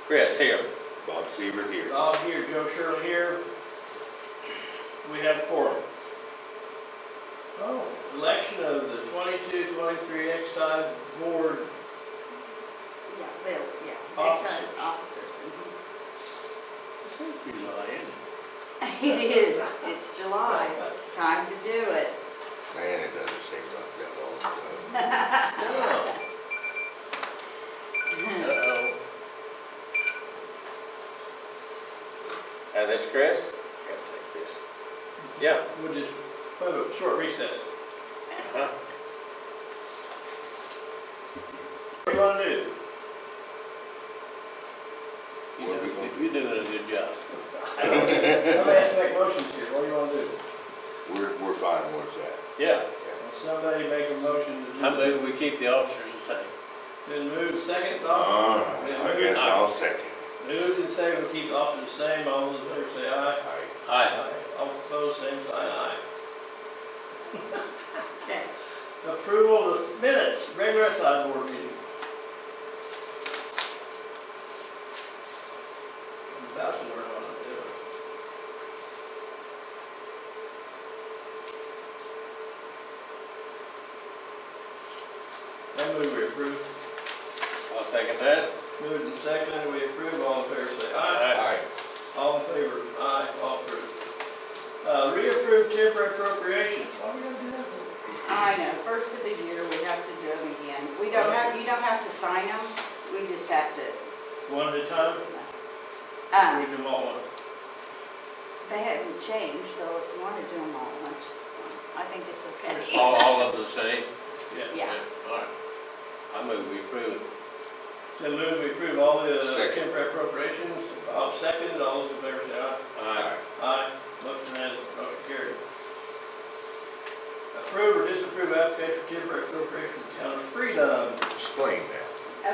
Chris, here. Bob Seaver here. Bob here, Joe Shirley here. We have quorum. Oh, election of the 22-23 Excise Board. Yeah, Bill, yeah. Officers. Excise officers. It's July, isn't It is. It's July. It's time to do it. Man, it doesn't seem like that long ago. it? Uh-oh. This Chris? Gotta take this. Yeah. We'll just have a short recess. Uh-huh. What do you want to do? You're doing a good job. Somebody has to make motions here. What do you want to do? We're fine, where's that? Yeah. Somebody make a motion to do. I move we keep the officers the same. Then move second, Bob. I guess I'll second. Moved and second, we keep the officers the same. All those in favor say aye. Aye. All opposed, same sign, aye. Okay. Approval of minutes, regular Excise Board meeting. That's what we're gonna do. I move we approve. I'll second that. Moved and seconded, we approve. All in favor say aye. Aye. All in favor, aye, all approved. Reapprove temporary appropriations. Why are we gonna do that for? I know, first of the year, we have to do them again. We don't have, you don't have to sign them, we just have to, One at a time? We do them all at once. they haven't changed, so if you want to do them all at once, I think it's okay. All of them the same? Yeah. All right. I move we approve it. So move we approve all the Second. temporary appropriations. I'll second, all those in favor say aye. Aye. Aye. Motion carried. Approve or disapprove application for temporary appropriation to Town of Freedom. Explain that.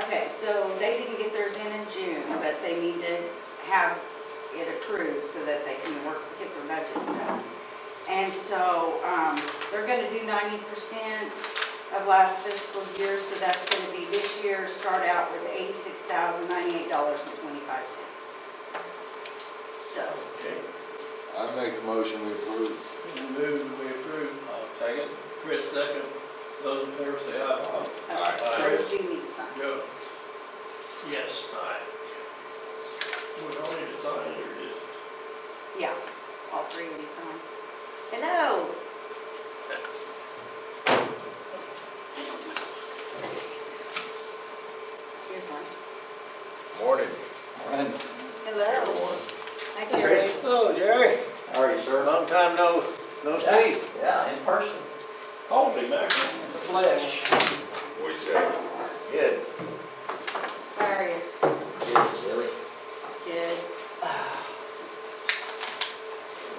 Okay, so they didn't get theirs in June, but they need to have it approved so that they can get their budget done. And so, they're gonna do 90% of last fiscal year, so that's gonna be this year, start out with $86,098.25. So, Okay. I make a motion we approve. Move we approve. I'll second. Chris second. Those in favor say aye. Bob? Aye. those do need some. Joe? Yes, aye. We don't need to sign it or just? Yeah, all three will be signed. Hello. Here's one. Morning. Hello. Hi, Jerry. Hello, Jerry. How are you, sir? Long time no see. Yeah, in person, Holy mackerel. in the flesh. What do you say? Good. How are you? Good, silly. Good.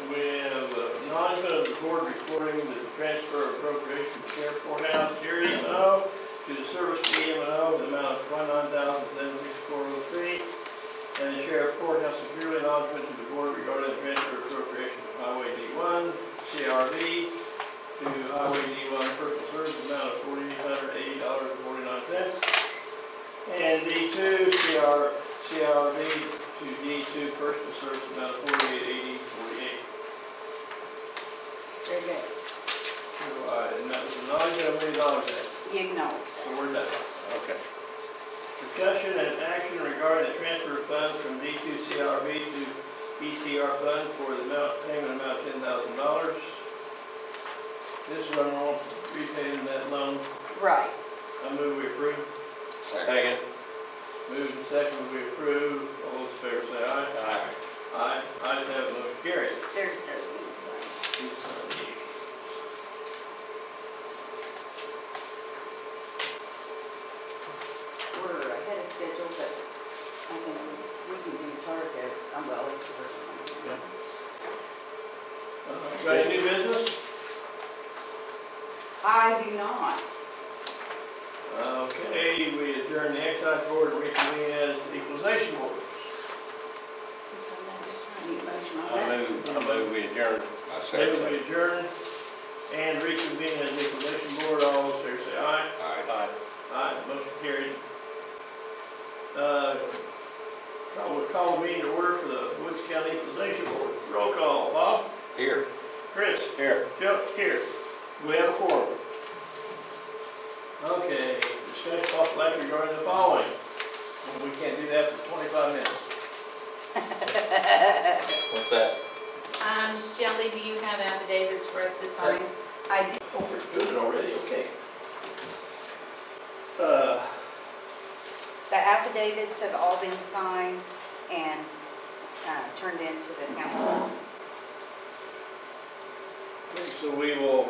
We have acknowledgement of the board recording the transfer of appropriation to Sheriff Courthouse, Jerry M&O, to the service fee M&O, the amount of $29,764.03, and the Sheriff Courthouse severely acknowledgement to the board regarding the transfer of appropriation from Highway D1, CRV, to Highway D1 personal service, amount of $4,880.49, and D2, CRV to D2 personal service, amount of $48.80.48. Very good. And that was $9 million there. You acknowledge So that. we're done. Okay. Discussion and action regarding the transfer of funds from D2 CRV to ETR fund for the payment amount of $10,000. This one will repaying that loan. Right. I move we approve. Second. Move and second we approve. All those in favor say aye. Aye. Aye. Ayes have it, motion carried. There's those ones signed. We're ahead of schedule, but I think we can do target. Well, it's the first one. Got any new business? I do not. Okay, we adjourn the Excise Board and reconvene as Equalization Board. Need a motion on I that? move we adjourn. I second. Move we adjourn and reconvene as Equalization Board. All those in favor say aye. Aye. Aye. Aye, motion carried. I will call the meeting to order for the Woods County Equalization Board. Roll call, Bob? Here. Chris? Here. Chuck? Here. We have a quorum. Okay, discussion possible action regarding the following. And we can't do that for 25 minutes. What's that? Shelley, do you have affidavits for us to sign? I did. Oh, we're doing it already, okay. The affidavits have all been signed and turned into the county. So we will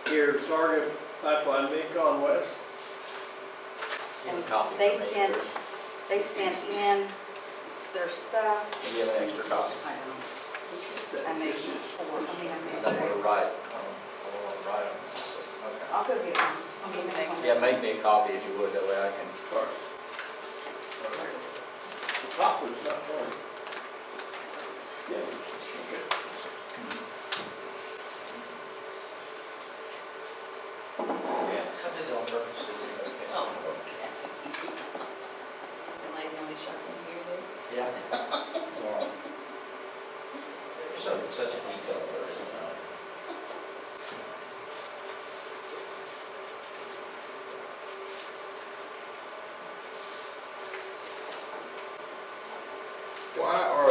hear Target Pipeline Mid-Con West. And they sent in their stuff. Do you have an extra copy? I don't know. I made four. I mean, I I made don't want three. to write. I don't want to write them. Okay. I'll go get one. I'll go make one. Yeah, make me a copy if you would, that way I can. The top was not torn. Yeah, okay. Yeah, I did it on purpose. Oh, okay. Am I the only shuffling here, then? Yeah. Well, you're such a detailed person.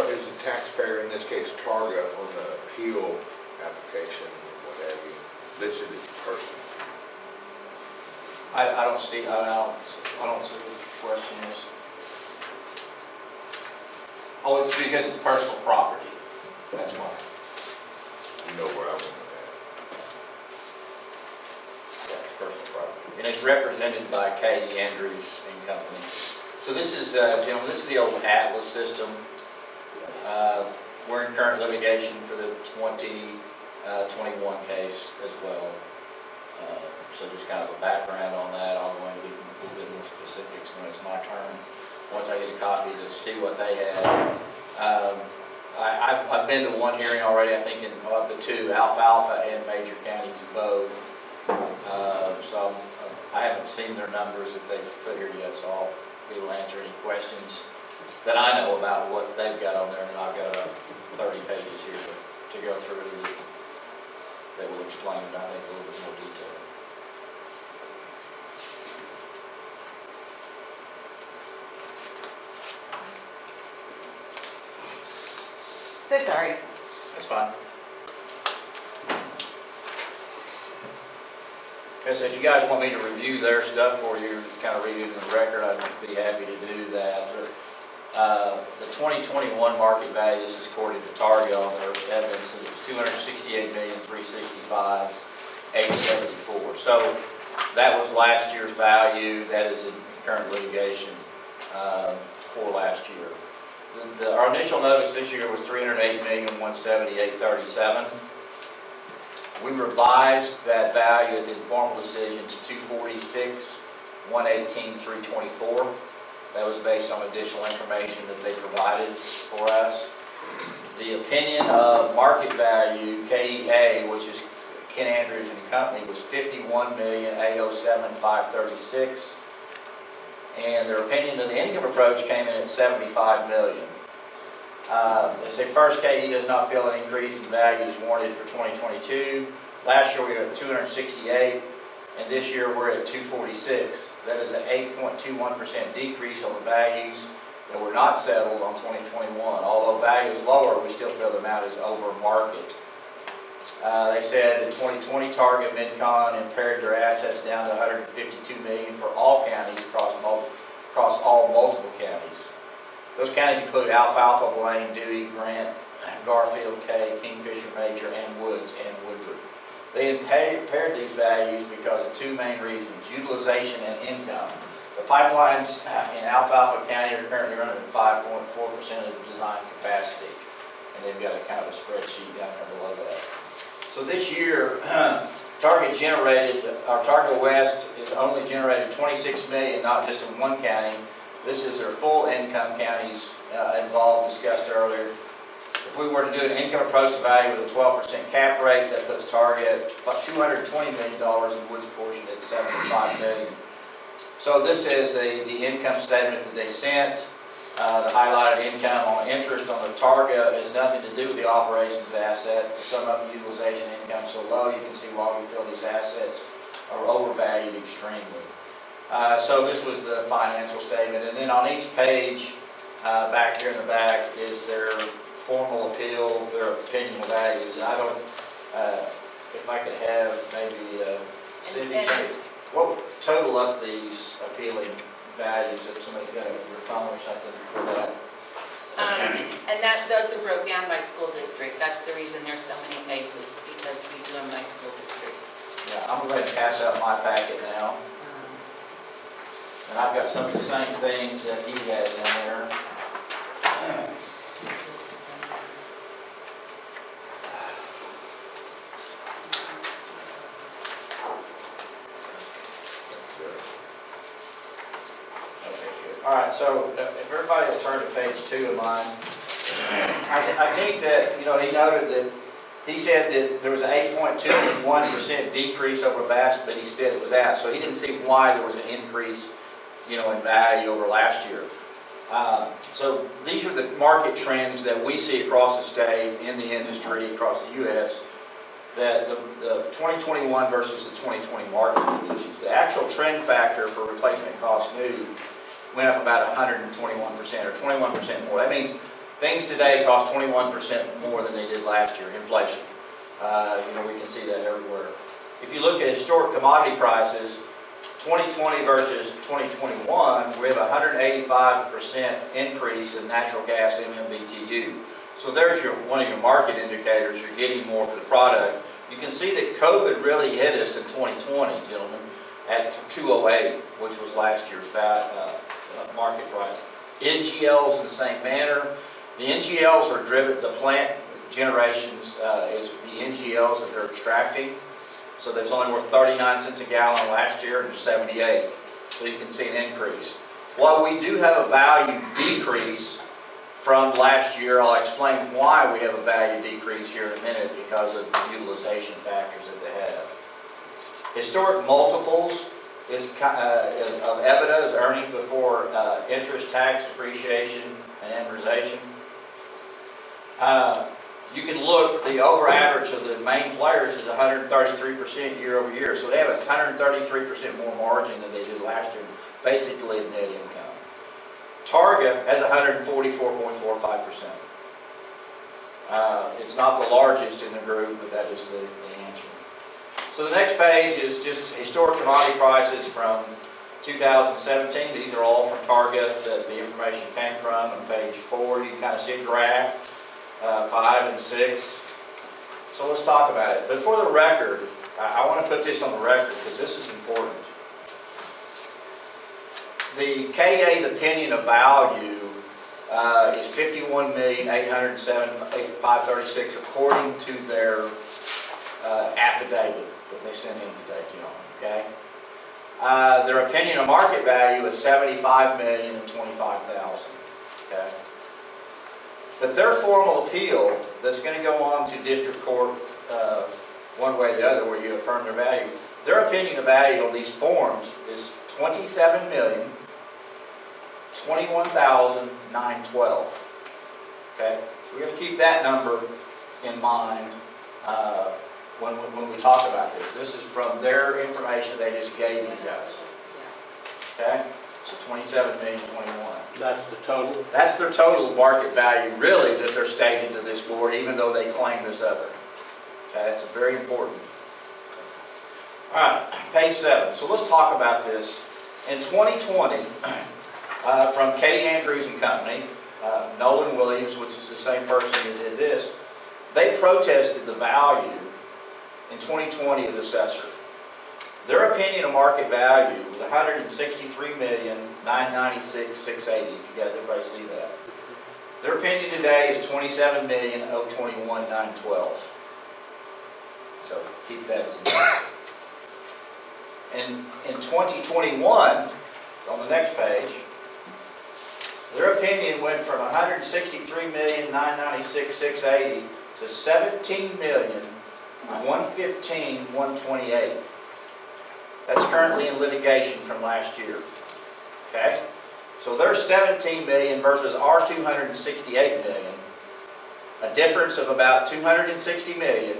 Is the taxpayer, in this case Targa, on the appeal application, what have you, listed as person? I don't see, I don't see what the question is. Oh, it's because it's personal property. That's why. You know where I went with Yeah, it's personal property. And it's represented by K.E. Andrews and Company. So this is, gentlemen, this is the old Atlas system. We're in current litigation for the 2021 case as well. So just kind of a background on that. I'll go into a little bit more specifics when it's my turn. Once I get a copy to see what they have. I've been to one hearing already, I think in up to two, Alfalfa and Major counties both. So I haven't seen their numbers that they've put here yet, so I'll be able to answer any questions that I know about what they've got on there, and I've got 30 pages here to go through that will explain it, I think, a little bit more detail. So sorry. That's fine. Okay, so if you guys want me to review their stuff for you, kind of read it in the record, I'd be happy to do that. The 2021 market value, this is according to Target on their evidence, is $268,365,874. So that was last year's value. That is in current litigation for last year. Our initial notice this year was $308,178,37. We revised that value at the informal decision to $246,118,324. That was based on additional information that they provided for us. The opinion of market value, KEA, which is Ken Andrews and Company, was $51,807,536. And their opinion of the income approach came in at $75 million. They say first, KE does not feel an increase in value is warranted for 2022. Last year we were at 268, and this year we're at 246. That is an 8.21% decrease on the values that were not settled on 2021. Although value is lower, we still feel the amount is over market. They said in 2020 Target Mid-Con impaired their assets down to $152 million for all counties across all multiple counties. Those counties include Alfalfa, Blaine, Dewey, Grant, Garfield, Kay, Kingfisher, Major, and Woods, and Woodward. They impaired these values because of two main reasons: utilization and income. The pipelines in Alfalfa County are currently running at 5.4% of design capacity, and they've got a kind of a spreadsheet down there below that. So this year, Target West has only generated $26 million, not just in one county. This is their full income counties involved, discussed earlier. If we were to do an income approach to value with a 12% cap rate, that puts Target at $220 million in Woods portion at $75 million. So this is the income statement that they sent. The highlighted income on interest on the Targa has nothing to do with the operations asset. The sum up utilization income so low, you can see why we feel these assets are overvalued extremely. So this was the financial statement, and then on each page, back here in the back, is their formal appeal, their opinion of values. And I don't, if I could have maybe Cindy, what would total up these appealing values if somebody's got your phone or something for that? And those are broke down by school district. That's the reason there's so many pages, because we do them by school district. Yeah, I'm going to pass out my packet now. And I've got some of the same things that he has in there. All right, so if everybody will turn to page 2 of mine, I think that, he noted that, he said that there was an 8.21% decrease over last, but he said it was asked. So he didn't see why there was an increase, in value over last year. So these are the market trends that we see across the state, in the industry, across the U.S., that the 2021 versus the 2020 market conditions. The actual trend factor for replacement cost new went up about 121% or 21% more. That means things today cost 21% more than they did last year, inflation. We can see that everywhere. If you look at historic commodity prices, 2020 versus 2021, we have a 185% increase in natural gas MMBTU. So there's one of your market indicators. You're getting more for the product. You can see that COVID really hit us in 2020, gentlemen, at 208, which was last year's market price. NGLs in the same manner. The NGLs are driven, the plant generations is the NGLs that they're extracting. So there's only worth 39 cents a gallon last year, and there's 78. So you can see an increase. While we do have a value decrease from last year, I'll explain why we have a value decrease here in a minute, because of the utilization factors that they have. Historic multiples of EBITDA is earnings before interest, tax, depreciation, and amortization. You can look, the over average of the main players is 133% year over year. So they have a 133% more margin than they did last year, basically of net income. Targa has 144.45%. It's not the largest in the group, but that is the answer. So the next page is just historic commodity prices from 2017. These are all from Targa that the information came from. On page 4, you can kind of see a graph, 5 and 6. So let's talk about it. But for the record, I want to put this on the record because this is important. The KA's opinion of value is $51,807,536 according to their affidavit that they sent in today, okay? Their opinion of market value is $75,025,000, okay? But their formal appeal that's going to go on to district court one way or the other where you affirm their value, their opinion of value on these forms is $27,021,912. Okay? So we're going to keep that number in mind when we talk about this. This is from their information they just gave you guys. Okay? So $27,021,021. That's the total? That's their total market value, really, that they're stating to this board, even though they claim this other. Okay, that's very important. All right, page 7. So let's talk about this. In 2020, from K. Andrews and Company, Nolan Williams, which is the same person that did this, they protested the value in 2020 of the assessor. Their opinion of market value was $163,996,680. If you guys, everybody see that. Their opinion today is $27,021,912. So keep that as in 2021, on the next page, their opinion went from $163,996,680 to $17,115,128. That's currently in litigation from last year. Okay? So there's 17 million versus our 268 million. A difference of about 260 million,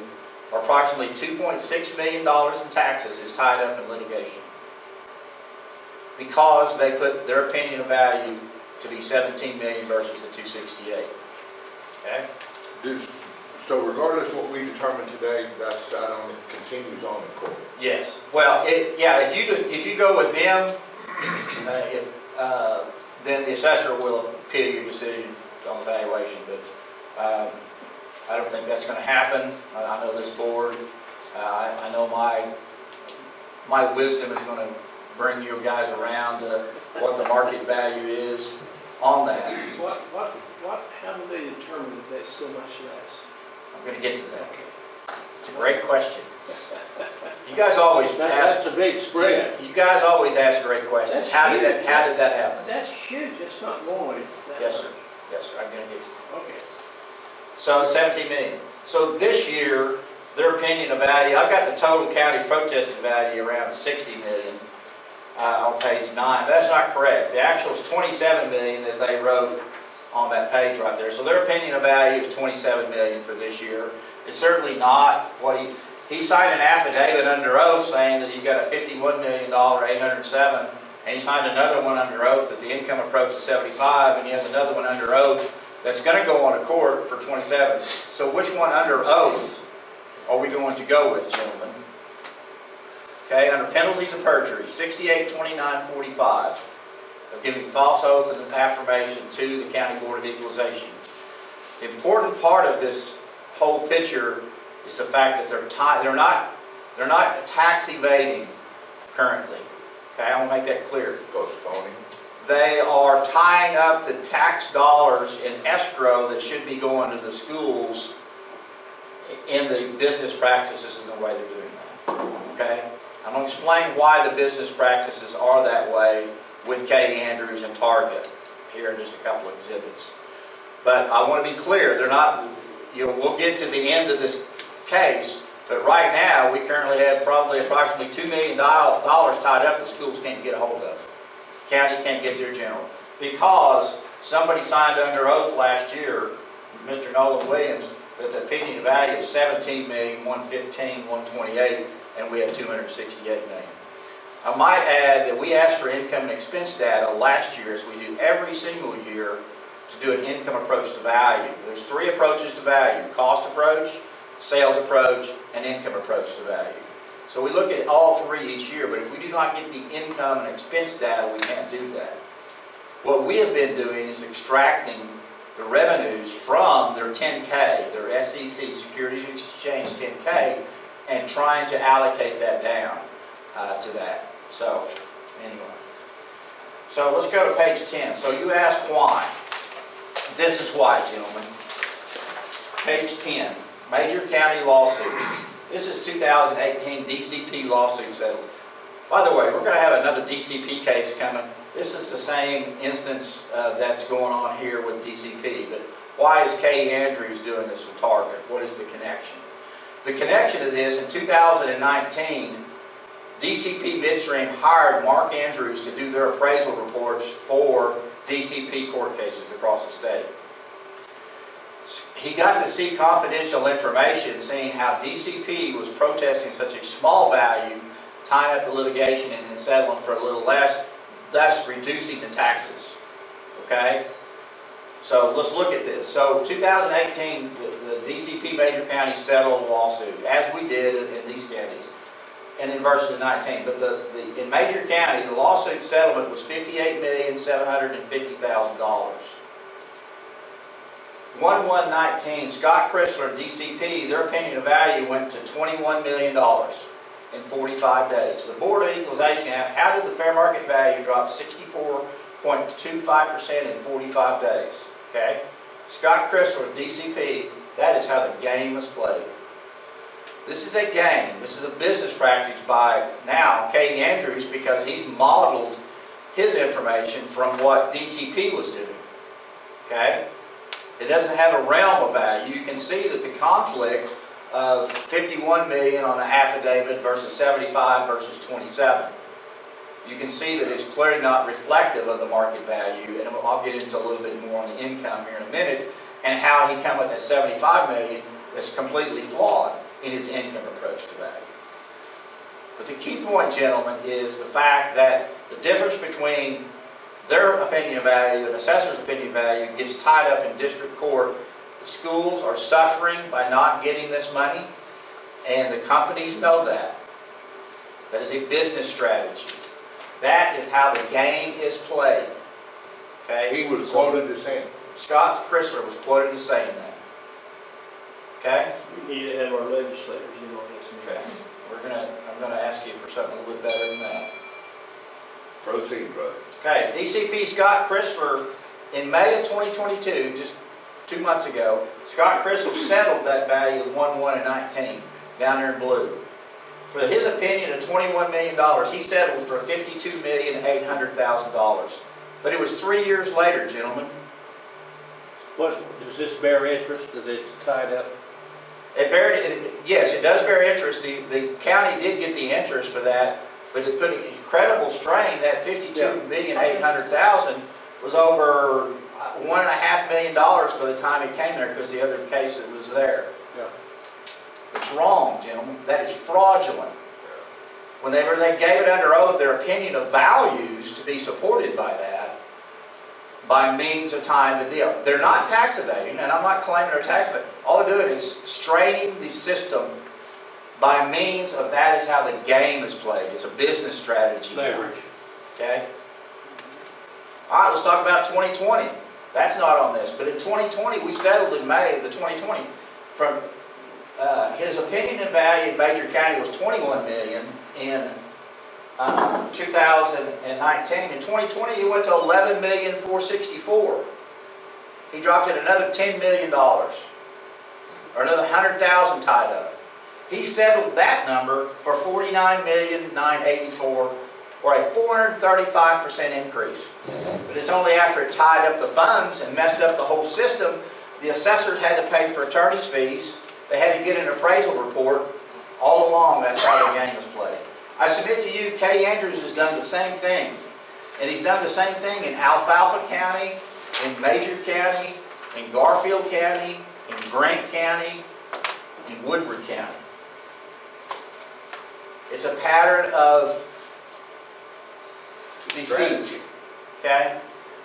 or approximately $2.6 million in taxes, is tied up in litigation. Because they put their opinion of value to be 17 million versus the 268. Okay? So regardless of what we determine today, that side on it continues on in court. Yes. Well, if you go with them, then the assessor will appeal your decision on the valuation. But I don't think that's going to happen. I know this board. I know my wisdom is going to bring you guys around to what the market value is on that. How do they determine that that's so much less? I'm going to get to that. It's a great question. You guys always ask. That's a big spread. You guys always ask great questions. That's How did huge. that happen? That's huge, it's not going. Yes, sir. Yes, sir. I'm going to get to that. Okay. So 17 million. So this year, their opinion of value, I've got the total county protested value around 60 million on page 9. That's not correct. The actual is 27 million that they wrote on that page right there. So their opinion of value is 27 million for this year. It's certainly not what he signed an affidavit under oath saying that he's got a $51 million 807, and he signed another one under oath that the income approaches 75, and he has another one under oath that's going to go on to court for 27. So which one under oath are we going to go with, gentlemen? Okay, under penalties of perjury, 68-29-45. Of giving false oath and an affirmation to the County Board of Equalization. The important part of this whole picture is the fact that they're not tax evading currently. Okay, I want to make that clear. Postponing. They are tying up the tax dollars in escrow that should be going to the schools in the business practices and the way they're doing that. Okay, I'm going to explain why the business practices are that way with K. Andrews and Target here in just a couple of exhibits. But I want to be clear, they're not, we'll get to the end of this case, but right now we currently have probably approximately $2 million tied up that schools can't get a hold of. County can't get their general. Because somebody signed under oath last year, Mr. Nolan Williams, that the opinion of value is 17,115,128, and we have 268 million. I might add that we asked for income and expense data last year, as we do every single year, to do an income approach to value. There's 3 approaches to value: cost approach, sales approach, and income approach to value. So we look at all 3 each year, but if we do not get the income and expense data, we can't do that. What we have been doing is extracting the revenues from their 10K, their SEC, Securities Exchange 10K, and trying to allocate that down to that. So, anyway. So let's go to page 10. So you ask why. This is why, gentlemen. Page 10, Major County Lawsuit. This is 2018 DCP lawsuit settled. By the way, we're going to have another DCP case coming. This is the same instance that's going on here with DCP. But why is K. Andrews doing this with Target? What is the connection? The connection is this: in 2019, DCP Midstream hired Mark Andrews to do their appraisal reports for DCP court cases across the state. He got to see confidential information seeing how DCP was protesting such a small value, tying up the litigation and then settling for a little less, thus reducing the taxes. Okay? So let's look at this. So 2018, the DCP major counties settled a lawsuit, as we did in these counties, and in versus 19. But in Major County, the lawsuit settlement was $58,750,000. 1/1/19, Scott Chrysler and DCP, their opinion of value went to $21 million in 45 days. The Board of Equalization, how did the fair market value drop 64.25% in 45 days? Okay? Scott Chrysler and DCP, that is how the game is played. This is a game. This is a business practice by now K. Andrews, because he's modeled his information from what DCP was doing. Okay? It doesn't have a realm of value. You can see that the conflict of 51 million on the affidavit versus 75 versus 27. you can see that it's clearly not reflective of the market value, and I'll get into a little bit more on the income here in a minute, and how he come with that 75 million that's completely flawed in his income approach to value. But the key point, gentlemen, is the fact that the difference between their opinion of value and assessor's opinion of value gets tied up in district court. The schools are suffering by not getting this money, and the companies know that. That is a business strategy. That is how the game is played. Okay? He was quoted as saying, Scott Chrysler was quoted as saying that. Okay? We need to have our legislators in on this Okay. meeting. I'm gonna ask you for something a little bit better than that. proceed, brother. Okay, DCP Scott Chrysler, in May of 2022, just 2 months ago, Scott Chrysler settled that value of 1/1/19 down there in blue. For his opinion of $21 million, he settled for $52,800,000. But it was 3 years later, gentlemen. Does this bear interest that it's tied up? Yes, it does bear interest. The county did get the interest for that, but it put an incredible strain. That $52,800,000 was over $1.5 million by the time it came there because the other case that was there. Yeah. It's wrong, gentlemen. That is fraudulent. Whenever they gave it under oath, their opinion of values to be supported by that, by means of tying the deal. They're not tax evading, and I'm not claiming they're tax evading. All they're doing is straining the system by means of that is how the game is played. It's a business strategy. Leverage. Okay? All right, let's talk about 2020. That's not on this, but in 2020, we settled in May of the 2020. From his opinion and value in Major County was $21 million in 2019. In 2020, he went to $11,464,000. He dropped it another $10 million, or another $100,000 tied up. He settled that number for $49,984,000, or a 435% increase. But it's only after it tied up the funds and messed up the whole system, the assessors had to pay for attorney's fees. They had to get an appraisal report. All along, that's how the game is played. I submit to you, Kay Andrews has done the same thing. And he's done the same thing in Alfalfa County, in Major County, in Garfield County, in Grant County, in Woodward County. It's a pattern of deceit. Okay?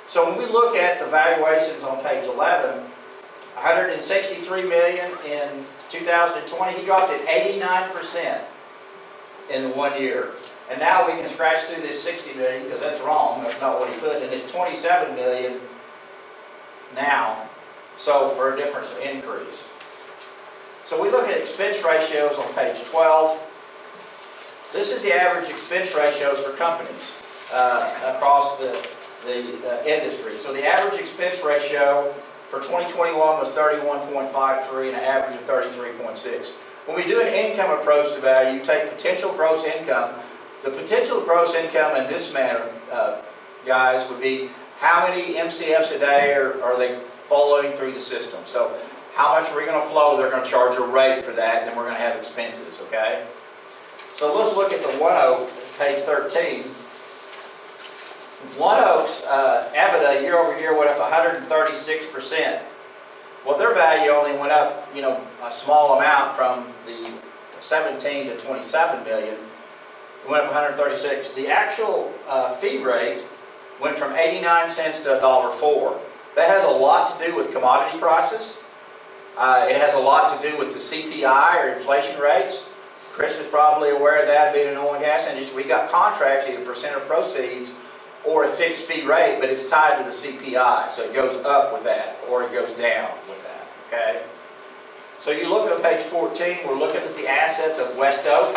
So when we look at the valuations on page 11, $163 million in 2020, he dropped it 89% in the 1 year. And now we can scratch through this $60 million because that's wrong. That's not what he put. And it's $27 million now. So for a difference of increase. So we look at expense ratios on page 12. This is the average expense ratios for companies across the industry. So the average expense ratio for 2021 was 31.53 and an average of 33.6. When we do an income approach to value, you take potential gross income. The potential gross income in this manner, guys, would be how many MCFs a day are they following through the system. So how much are we going to flow? They're going to charge a rate for that, and then we're going to have expenses, okay? So let's look at the One Oak, page 13. One Oak's EBITDA year over year went up 136%. Well, their value only went up, a small amount from the 17 to 27 million. It went up 136. The actual fee rate went from 89 cents to $1.04. That has a lot to do with commodity prices. It has a lot to do with the CPI or inflation rates. Chris is probably aware of that, being in the oil and gas industry. We got contracts, either percent of proceeds or a fixed fee rate, but it's tied to the CPI. So it goes up with that, or it goes down with that, okay? So you look at page 14, we're looking at the assets of West Oak.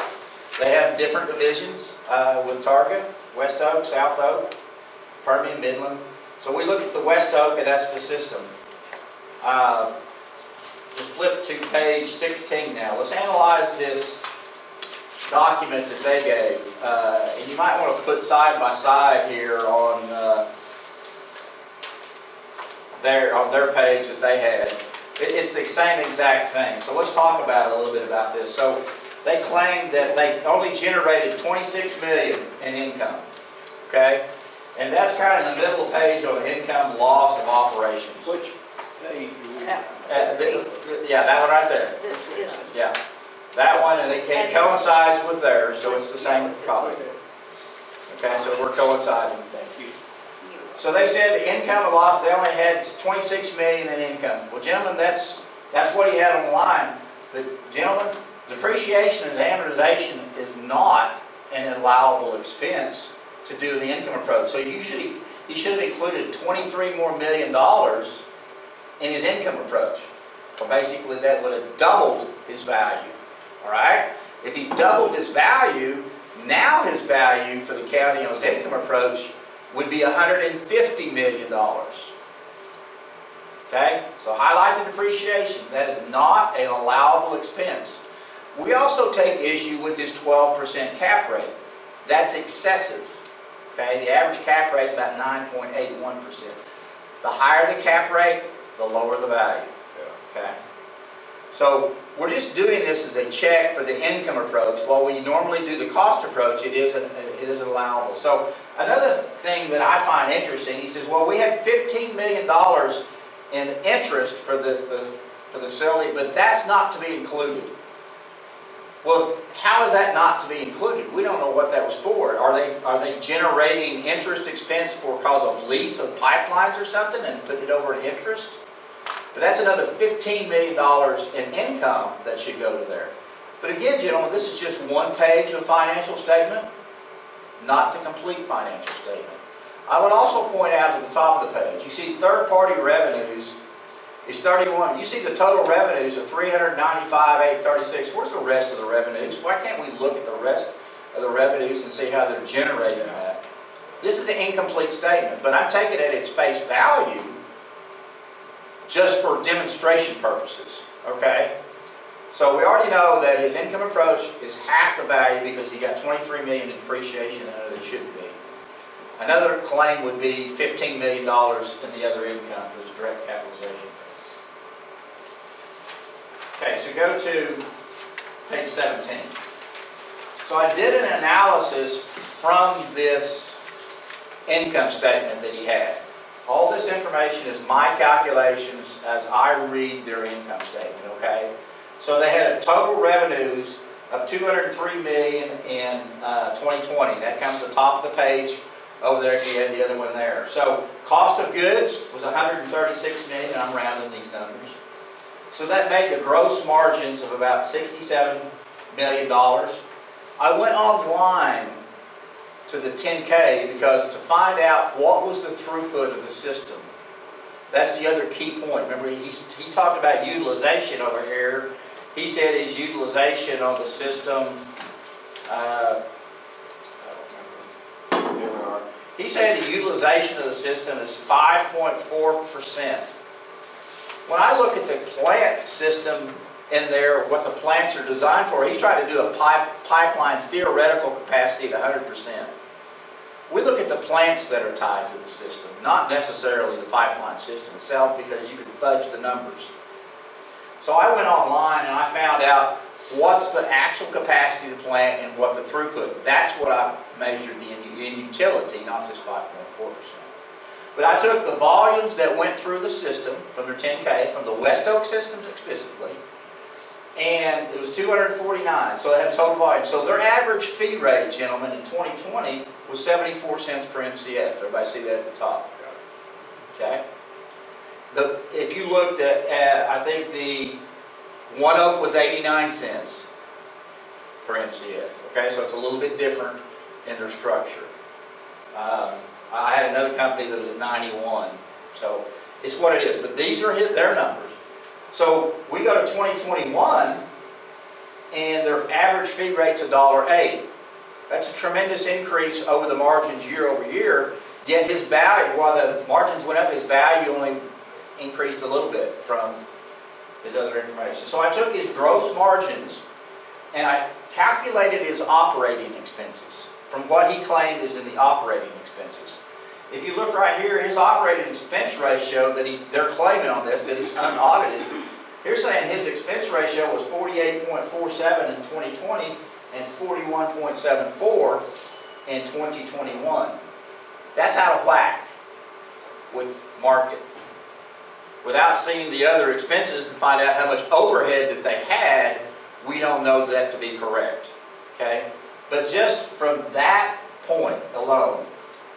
They have different divisions with Targa, West Oak, South Oak, Permian, Midland. So we look at the West Oak, and that's the system. Just flip to page 16 now. Let's analyze this document that they gave. And you might want to put side by side here on their page that they had. It's the same exact thing. So let's talk about a little bit about this. So they claimed that they only generated $26 million in income. okay? And that's kind of in the middle of the page on income loss of operations. Which page? Yeah, that one right there. This is, Yeah, that one, and it coincides with theirs, so it's the same copy. Okay, so we're coinciding. Thank you. So they said the income and loss, they only had 26 million in income. Well, gentlemen, that's what he had on the line. But gentlemen, depreciation and amortization is not an allowable expense to do the income approach. So he should have included $23 million more in his income approach. Well, basically that would have doubled his value. All right? If he doubled his value, now his value for the county on his income approach would be $150 million. Okay? So highlight the depreciation. That is not an allowable expense. We also take issue with this 12% cap rate. That's excessive. Okay? The average cap rate is about 9.81%. The higher the cap rate, the lower the value. Okay? So we're just doing this as a check for the income approach. While we normally do the cost approach, it is allowable. So another thing that I find interesting, he says, well, we had $15 million in interest for the facility, but that's not to be included. Well, how is that not to be included? We don't know what that was for. Are they generating interest expense for cause of lease of pipelines or something and putting it over in interest? But that's another $15 million in income that should go to there. But again, gentlemen, this is just one page of financial statement, not the complete financial statement. I would also point out at the top of the page, you see third-party revenues is 31. You see the total revenues of 395,836. Where's the rest of the revenues? Why can't we look at the rest of the revenues and see how they're generating that? This is an incomplete statement, but I'm taking it at its face value just for demonstration purposes, okay? So we already know that his income approach is half the value because he got $23 million in depreciation and it shouldn't be. Another claim would be $15 million in the other income for his direct capitalization. Okay, so go to page 17. So I did an analysis from this income statement that he had. All this information is my calculations as I read their income statement, okay? So they had total revenues of $203 million in 2020. That comes to the top of the page over there. You had the other one there. So cost of goods was $136 million. I'm rounding these numbers. So that made the gross margins of about $67 million. I went online to the 10K because to find out what was the throughput of the system. That's the other key point. Remember, he talked about utilization over here. He said his utilization on the system, I don't remember. He said the utilization of the system is 5.4%. When I look at the plant system in there, what the plants are designed for, he's trying to do a pipeline theoretical capacity at 100%. We look at the plants that are tied to the system, not necessarily the pipeline system itself, because you can fudge the numbers. So I went online and I found out what's the actual capacity of the plant and what the throughput. That's what I measured in utility, not this 5.4%. But I took the volumes that went through the system from their 10K, from the West Oak systems explicitly, and it was 249, so they had a total volume. So their average fee rate, gentlemen, in 2020 was 74 cents per MCF. Everybody see that at the top? Okay? If you looked at, I think the One Oak was 89 cents per MCF. Okay, so it's a little bit different in their structure. I had another company that was at 91. So it's what it is. But these are their numbers. So we go to 2021, and their average fee rate's $1.08. That's a tremendous increase over the margins year over year. Yet his value, while the margins went up, his value only increased a little bit from his other information. So I took his gross margins and I calculated his operating expenses from what he claimed is in the operating expenses. If you look right here, his operating expense ratio that they're claiming on this, that it's unaudited, they're saying his expense ratio was 48.47 in 2020 and 41.74 in 2021. That's out of whack with market. Without seeing the other expenses and find out how much overhead that they had, we don't know that to be correct, okay? But just from that point alone,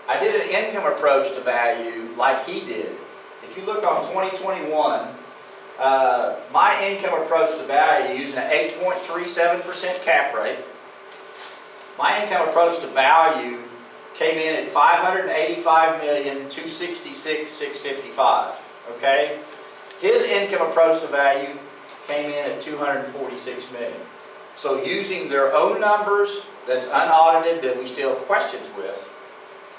I did an income approach to value like he did. If you look on 2021, my income approach to value using an 8.37% cap rate, my income approach to value came in at $585,266,655. Okay? His income approach to value came in at $246 million. So using their own numbers, that's unaudited, that we still have questions with,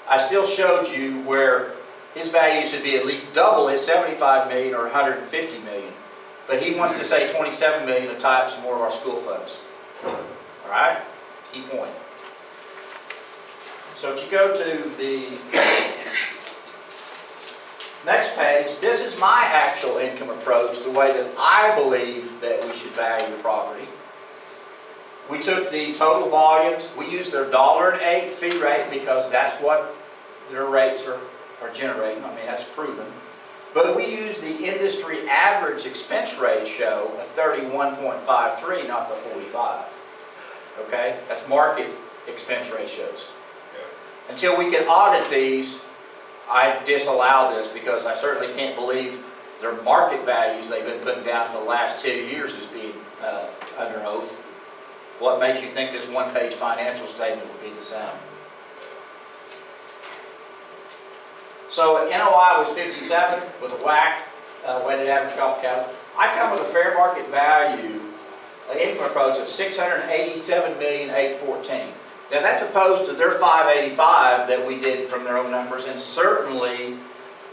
I still showed you where his value should be at least double his $75 million or $150 million. But he wants to say $27 million to tie up some more of our school funds. All right? Key point. So if you go to the next page, this is my actual income approach, the way that I believe that we should value the property. We took the total volumes. We used their $1.08 fee rate because that's what their rates are generating. I mean, that's proven. But we used the industry average expense ratio of 31.53, not the 45. Okay? That's market expense ratios. Until we can audit these, I disallow this because I certainly can't believe their market values they've been putting down for the last 2 years as being under oath. What makes you think this one-page financial statement would be the same? So NOI was 57 with a WAC, weighted average cost of capital. I come with a fair market value, an income approach of $687,814,000. Now that's opposed to their $585 that we did from their own numbers, and certainly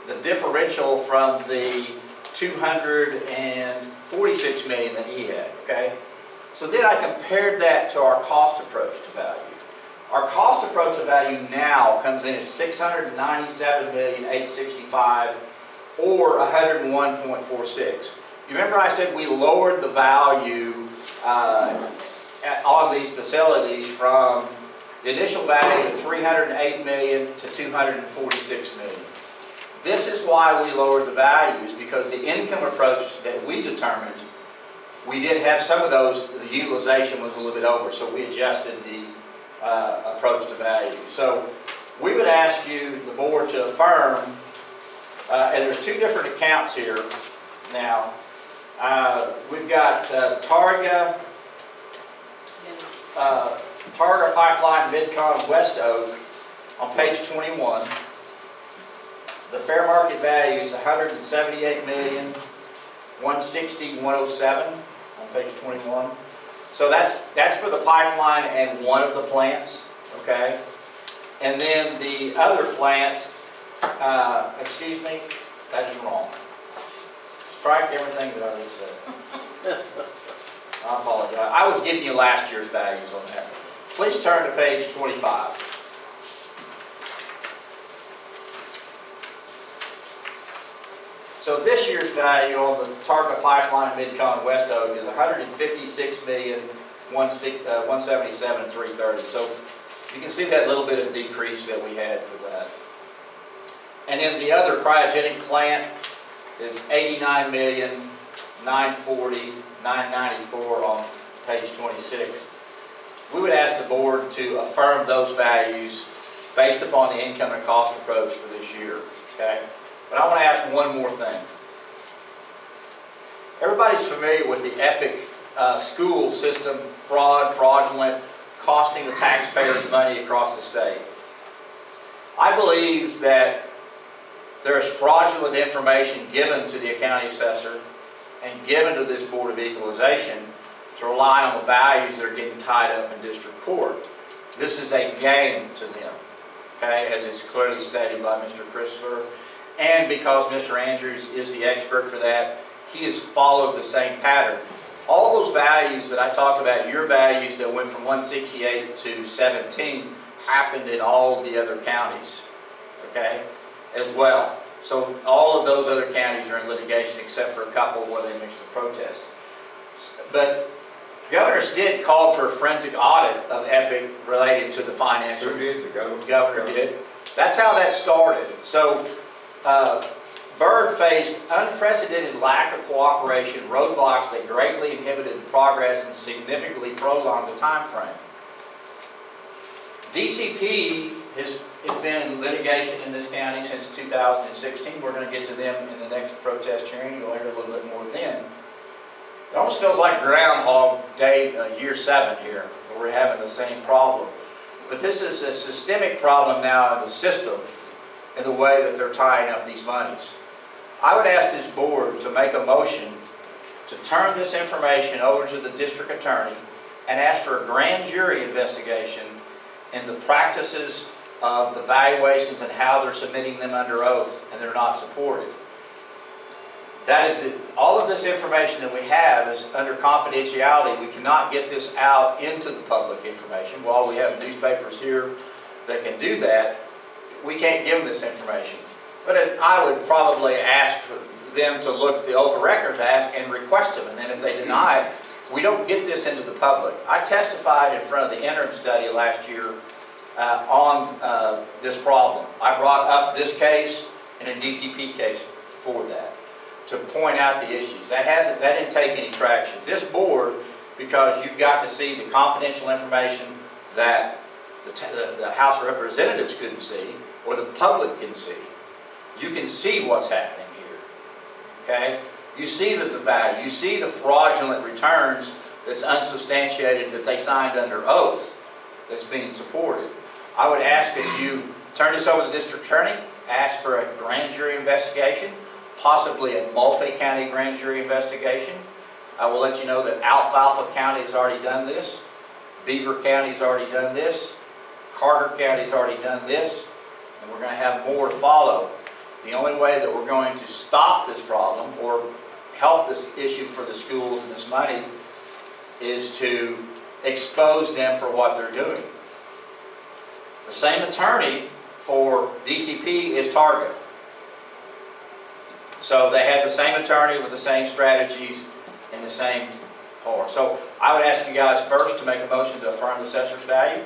the differential from the $246 million that he had. Okay. So then I compared that to our cost approach to value. Our cost approach to value now comes in at $697,865,000 or 101.46. You remember I said we lowered the value on these facilities from the initial value of $308 million to $246 million. This is why we lowered the values, because the income approach that we determined, we did have some of those, the utilization was a little bit over, so we adjusted the approach to value. So we would ask you, the board, to affirm, and there's two different accounts here now. We've got Targa Pipeline, Midcon, West Oak on page 21. The fair market value is $178,160,107 on page 21. So that's for the pipeline and one of the plants, okay? And then the other plant, excuse me, that is wrong. Strike everything that I just said. I apologize. I was giving you last year's values on that. Please turn to page 25. So this year's value on the Targa Pipeline, Midcon, West Oak is $156,177,330. So you can see that little bit of decrease that we had for that. And then the other cryogenic plant is $89,940,994 on page 26. We would ask the board to affirm those values based upon the income and cost approach for this year. Okay? But I want to ask one more thing. Everybody's familiar with the EPIC school system, fraudulent, costing the taxpayers money across the state. I believe that there's fraudulent information given to the county assessor and given to this Board of Equalization to rely on the values that are getting tied up in district court. This is a game to them, okay, as it's clearly stated by Mr. Christopher. And because Mr. Andrews is the expert for that, he has followed the same pattern. All those values that I talked about, your values that went from 168 to 17, happened in all of the other counties, okay, as well. So all of those other counties are in litigation except for a couple where they mixed the protest. But Governor Stitt called for a forensic audit of EPIC related to the financial. Who did? The governor? Governor did. That's how that started. So Byrd faced unprecedented lack of cooperation, roadblocks that greatly inhibited progress and significantly prolonged the time frame. DCP has been in litigation in this county since 2016. We're going to get to them in the next protest hearing. You'll hear a little bit more then. It almost feels like Groundhog Day, year 7 here, where we're having the same problem. But this is a systemic problem now in the system, in the way that they're tying up these monies. I would ask this board to make a motion to turn this information over to the district attorney and ask for a grand jury investigation in the practices of the valuations and how they're submitting them under oath and they're not supported. That is all of this information that we have is under confidentiality. We cannot get this out into the public information. While we have newspapers here that can do that, we can't give them this information. But I would probably ask for them to look at the open records Act and request them. And then if they deny it, we don't get this into the public. I testified in front of the interim study last year on this problem. I brought up this case and a DCP case for that, to point out the issues. That didn't take any traction. This board, because you've got to see the confidential information that the House of Representatives couldn't see, or the public can see. You can see what's happening here. Okay? You see the value. You see the fraudulent returns that's unsubstantiated that they signed under oath that's being supported. I would ask that you turn this over to the district attorney, ask for a grand jury investigation, possibly a multi-county grand jury investigation. I will let you know that Alfalfa County has already done this. Beaver County has already done this. Carter County has already done this. And we're going to have more to follow. The only way that we're going to stop this problem or help this issue for the schools and this money is to expose them for what they're doing. The same attorney for DCP is Target. So they have the same attorney with the same strategies and the same power. So I would ask you guys first to make a motion to affirm the assessor's value.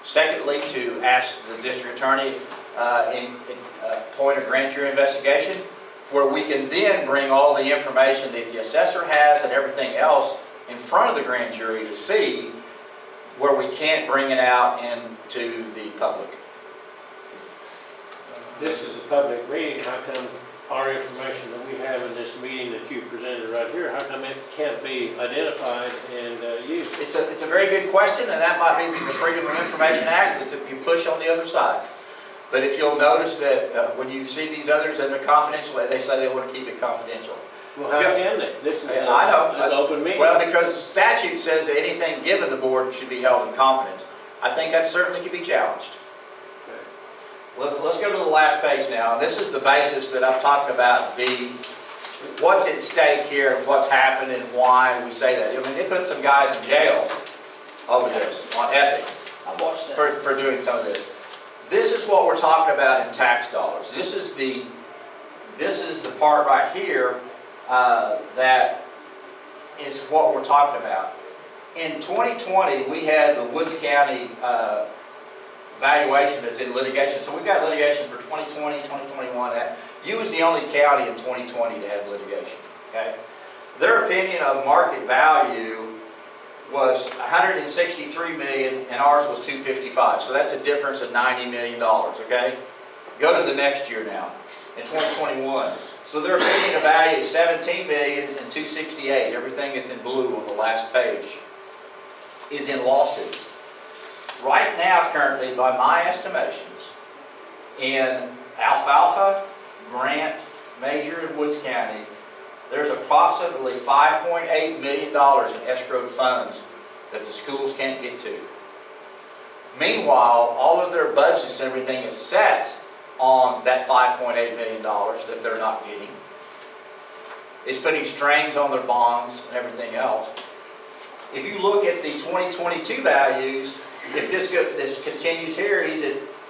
Secondly, to ask the district attorney appoint a grand jury investigation where we can then bring all the information that the assessor has and everything else in front of the grand jury to see where we can't bring it out into the public. This is a public meeting. How come our information that we have in this meeting that you presented right here, how come it can't be identified and used? It's a very good question, and that might be the Freedom of Information Act that you push on the other side. But if you'll notice that when you see these others and they're confidential, they say they want to keep it confidential. Well, how can they? This is I know. an open meeting. Well, because statute says that anything given the board should be held in confidence. I think that certainly could be challenged. Let's go to the last page now. And this is the basis that I'm talking about, what's at stake here, and what's happened, and why we say that. I mean, they put some guys in jail over this, on ethics, for doing some of this. This is what we're talking about in tax dollars. This is the part right here that is what we're talking about. In 2020, we had the Woods County valuation that's in litigation. So we've got litigation for 2020, 2021. You was the only county in 2020 to have litigation. Okay? Their opinion of market value was $163 million, and ours was $255. So that's a difference of $90 million. Okay? Go to the next year now, in 2021. So their opinion of value is $17 million and $268. Everything that's in blue on the last page is in lawsuits. Right now, currently, by my estimations, in Alfalfa, Grant, Major, and Woods County, there's approximately $5.8 million in escrowed funds that the schools can't get to. Meanwhile, all of their budgets and everything is set on that $5.8 million that they're not getting. It's putting strains on their bonds and everything else. If you look at the 2022 values, if this continues here,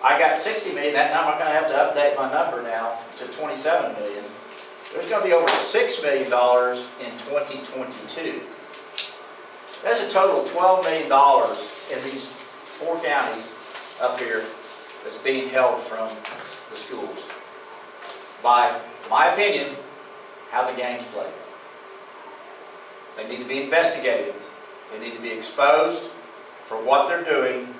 I got 60 million, now I'm going to have to update my number now to 27 million. There's going to be over $6 million in 2022. That's a total of $12 million in these 4 counties up here that's being held from the schools. By my opinion, how the game's played. They need to be investigated. They need to be exposed for what they're doing,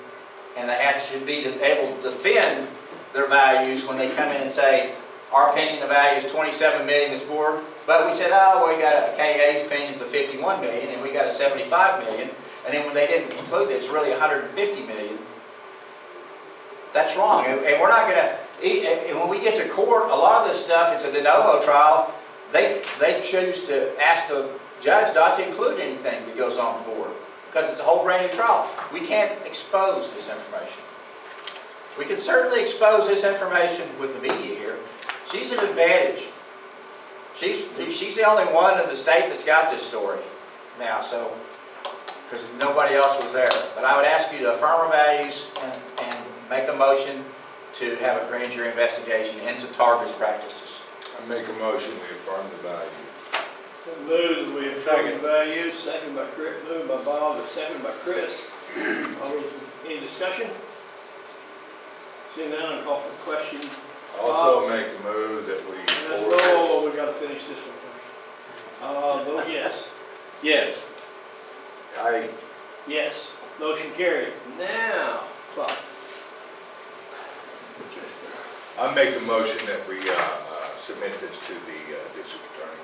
and they should be able to defend their values when they come in and say, our opinion, the value is 27 million this board, but we said, oh, well, we got a KA's opinion is the 51 million, and we got a 75 million, and then when they didn't conclude that it's really 150 million, that's wrong. And we're not going to, and when we get to court, a lot of this stuff, it's a de novo trial, they choose to ask the judge not to include anything that goes on the board, because it's a whole brand new trial. We can't expose this information. We can certainly expose this information with the media here. She's an advantage. She's the only one in the state that's got this story now, so, because nobody else was there. But I would ask you to affirm our values and make a motion to have a grand jury investigation into Target's practices. I make a motion, we affirm the value. Move, we affirm the values, second by Chris, moved by Bob, and second by Chris. All those, any discussion? Seeing none, I'll call for the question. Also make a move that we. Oh, we gotta finish this one first. Vote yes. Yes. I, Yes. Motion carried. Now, Bob. I make a motion that we submit this to the district attorney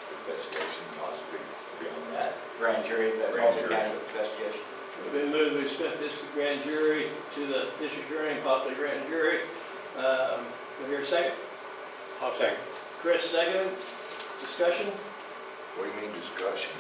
for investigation, possibly beyond that. Grand jury, multi-county investigation. We've been moved, we submit this to grand jury, to the district attorney, possibly grand jury. We hear a second? I'll second. Chris, second. Discussion? What do you mean discussion?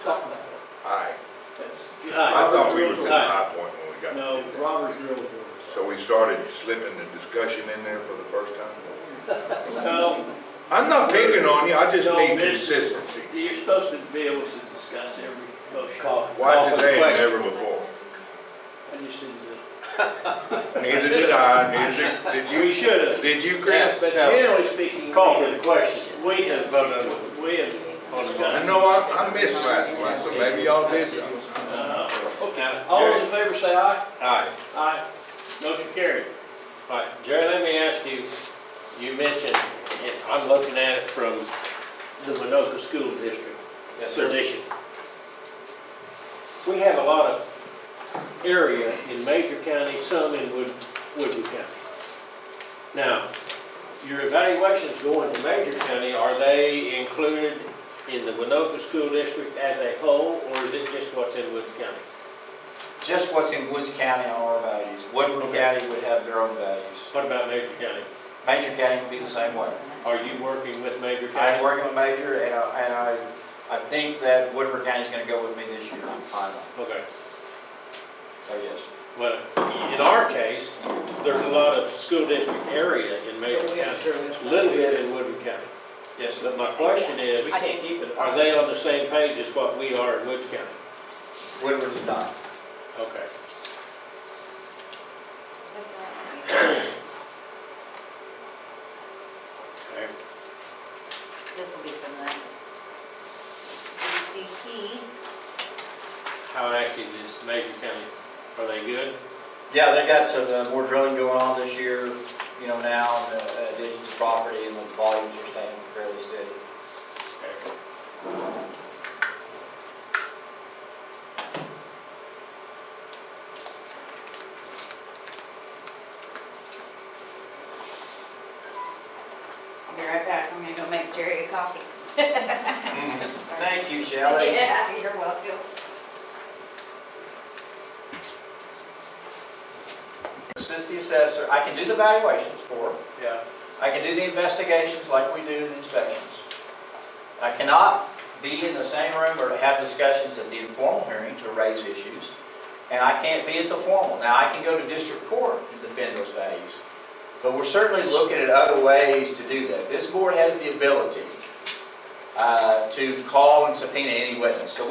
Talk about it. Aye. That's- I thought we Robert's was rules at of- high point when we got. No, Robert's rules. So we started slipping the discussion in there for the first time? No, I'm not picking on you, I just No, need this- consistency. you're supposed to be able to discuss every motion. Why Call for the today and question. never before? I just didn't do Neither did I, neither it. did We you. should have. Did you, Yes, Chris? but generally speaking. Call for the question. We have voted, we have. I know I missed last one, so maybe y'all did something. Okay, all those in favor say aye. Aye. Aye. Motion carried. All right, Jerry, let me ask you, you mentioned, and I'm looking at it from the Winoka School District position. We have a lot of area in Major County, some in Woodbury County. Now, your evaluations going to Major County, are they included in the Winoka School District as a whole, or is it just what's in Woods County? Just what's in Woods County on our values. Woodward County would have their own values. What about Major County? Major County would be the same way. Are you working with Major County? I'm working with Major, and I think that Woodward County is going to go with me this year, finally. Okay. So yes. Well, in our case, there's a lot of school district area in Major County, a little bit in Woodward County. Yes, sir. But my question is, We can't keep it. are they on the same page as what we are in Woods County? Woodward is not. Okay. Okay. This will be for the next DCP. How active is Major County? Are they good? Yeah, they got some more drilling going on this year, now, in addition to property, and the volumes are staying fairly steady. I'll be right back. I'm gonna go make Jerry a coffee. Thank you, Shelley. Yeah, you're welcome. Assist the assessor. I can do the valuations for her. Yeah. I can do the investigations like we do the inspections. I cannot be in the same room or to have discussions at the informal hearing to raise issues. And I can't be at the formal. Now, I can go to district court and defend those values. But we're certainly looking at other ways to do that. This board has the ability to call and subpoena any witness. So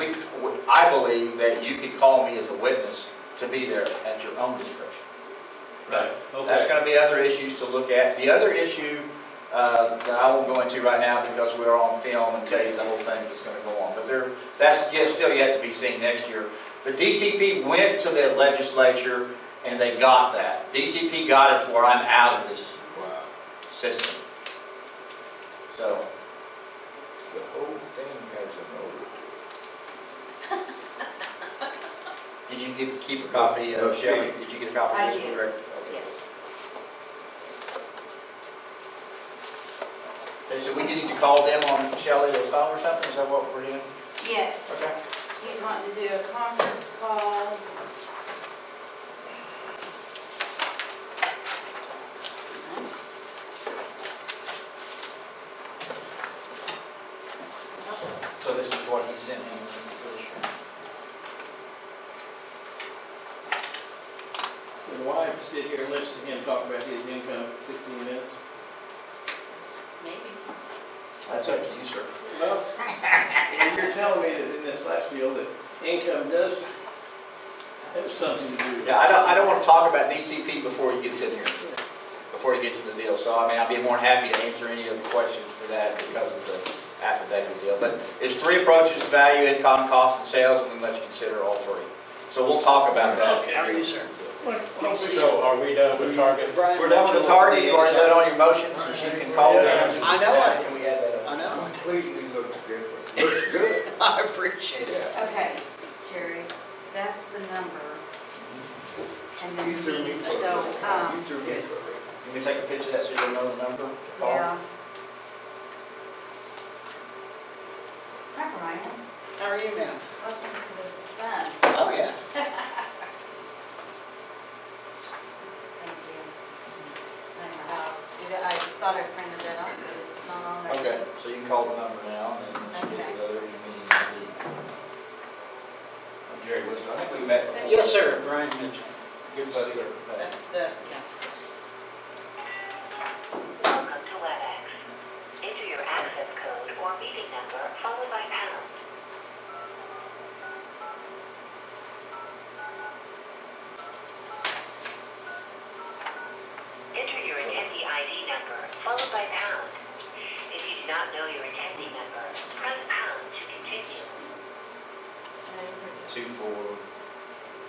I believe that you could call me as a witness to be there at your own discretion. Right. That's Okay. going to be other issues to look at. The other issue that I won't go into right now because we're on film and tell you the whole thing that's going to go on. But that's still yet to be seen next year. The DCP went to the legislature And they got that. DCP got it to where I'm out of this Wow. system. So, The whole thing has an odor to it. did you keep a copy No, of Shelley? Did you get a copy I of this? did. Rick? Yes. Okay, so we need to call them on Shelley or phone or something? Is that what we're doing? Yes. Okay. He's wanting to do a conference call. So this is what he sent me. And why have to sit here and listen to him talk about his income for 15 minutes? Maybe. That's up to you, sir. Well, and you're telling me that in this last deal that income does have something to do with it. Yeah, I don't want to talk about DCP before he gets in here, before he gets in the deal. So, I mean, I'd be more than happy to answer any of the questions for that because of the affidavit deal. But there's three approaches to value, income, cost, and sales, and we let you consider all three. So we'll talk about that. Okay. How are you, sir? So are we done with Target? Brian, We're done with the target. You already done all your motions, so you can call them. I know it. Can we add that up? I know. Completely looks different. Looks good. I appreciate it. Yeah. Okay, Jerry, that's the number. And then You threw me for a so, loop. You threw me for a loop. Can we take a picture of that so you'll know the number to call? yeah. Hi, Brian. How are you, ma'am? Welcome to the fun. Oh, yeah. Thank you. In the house. I thought I printed that off, but it's not on there. Okay, so you can call the number now, and then we'll get to the other meetings. Jerry Wisdom, I think we met before. Yes, sir, Brian Mitchell. Good place there. That's the, yeah. Welcome to WebEx. Enter your access code or meeting number followed by pound. Enter your attendee ID number followed by pound. If you do not know your attendee number, press pound to continue. 24.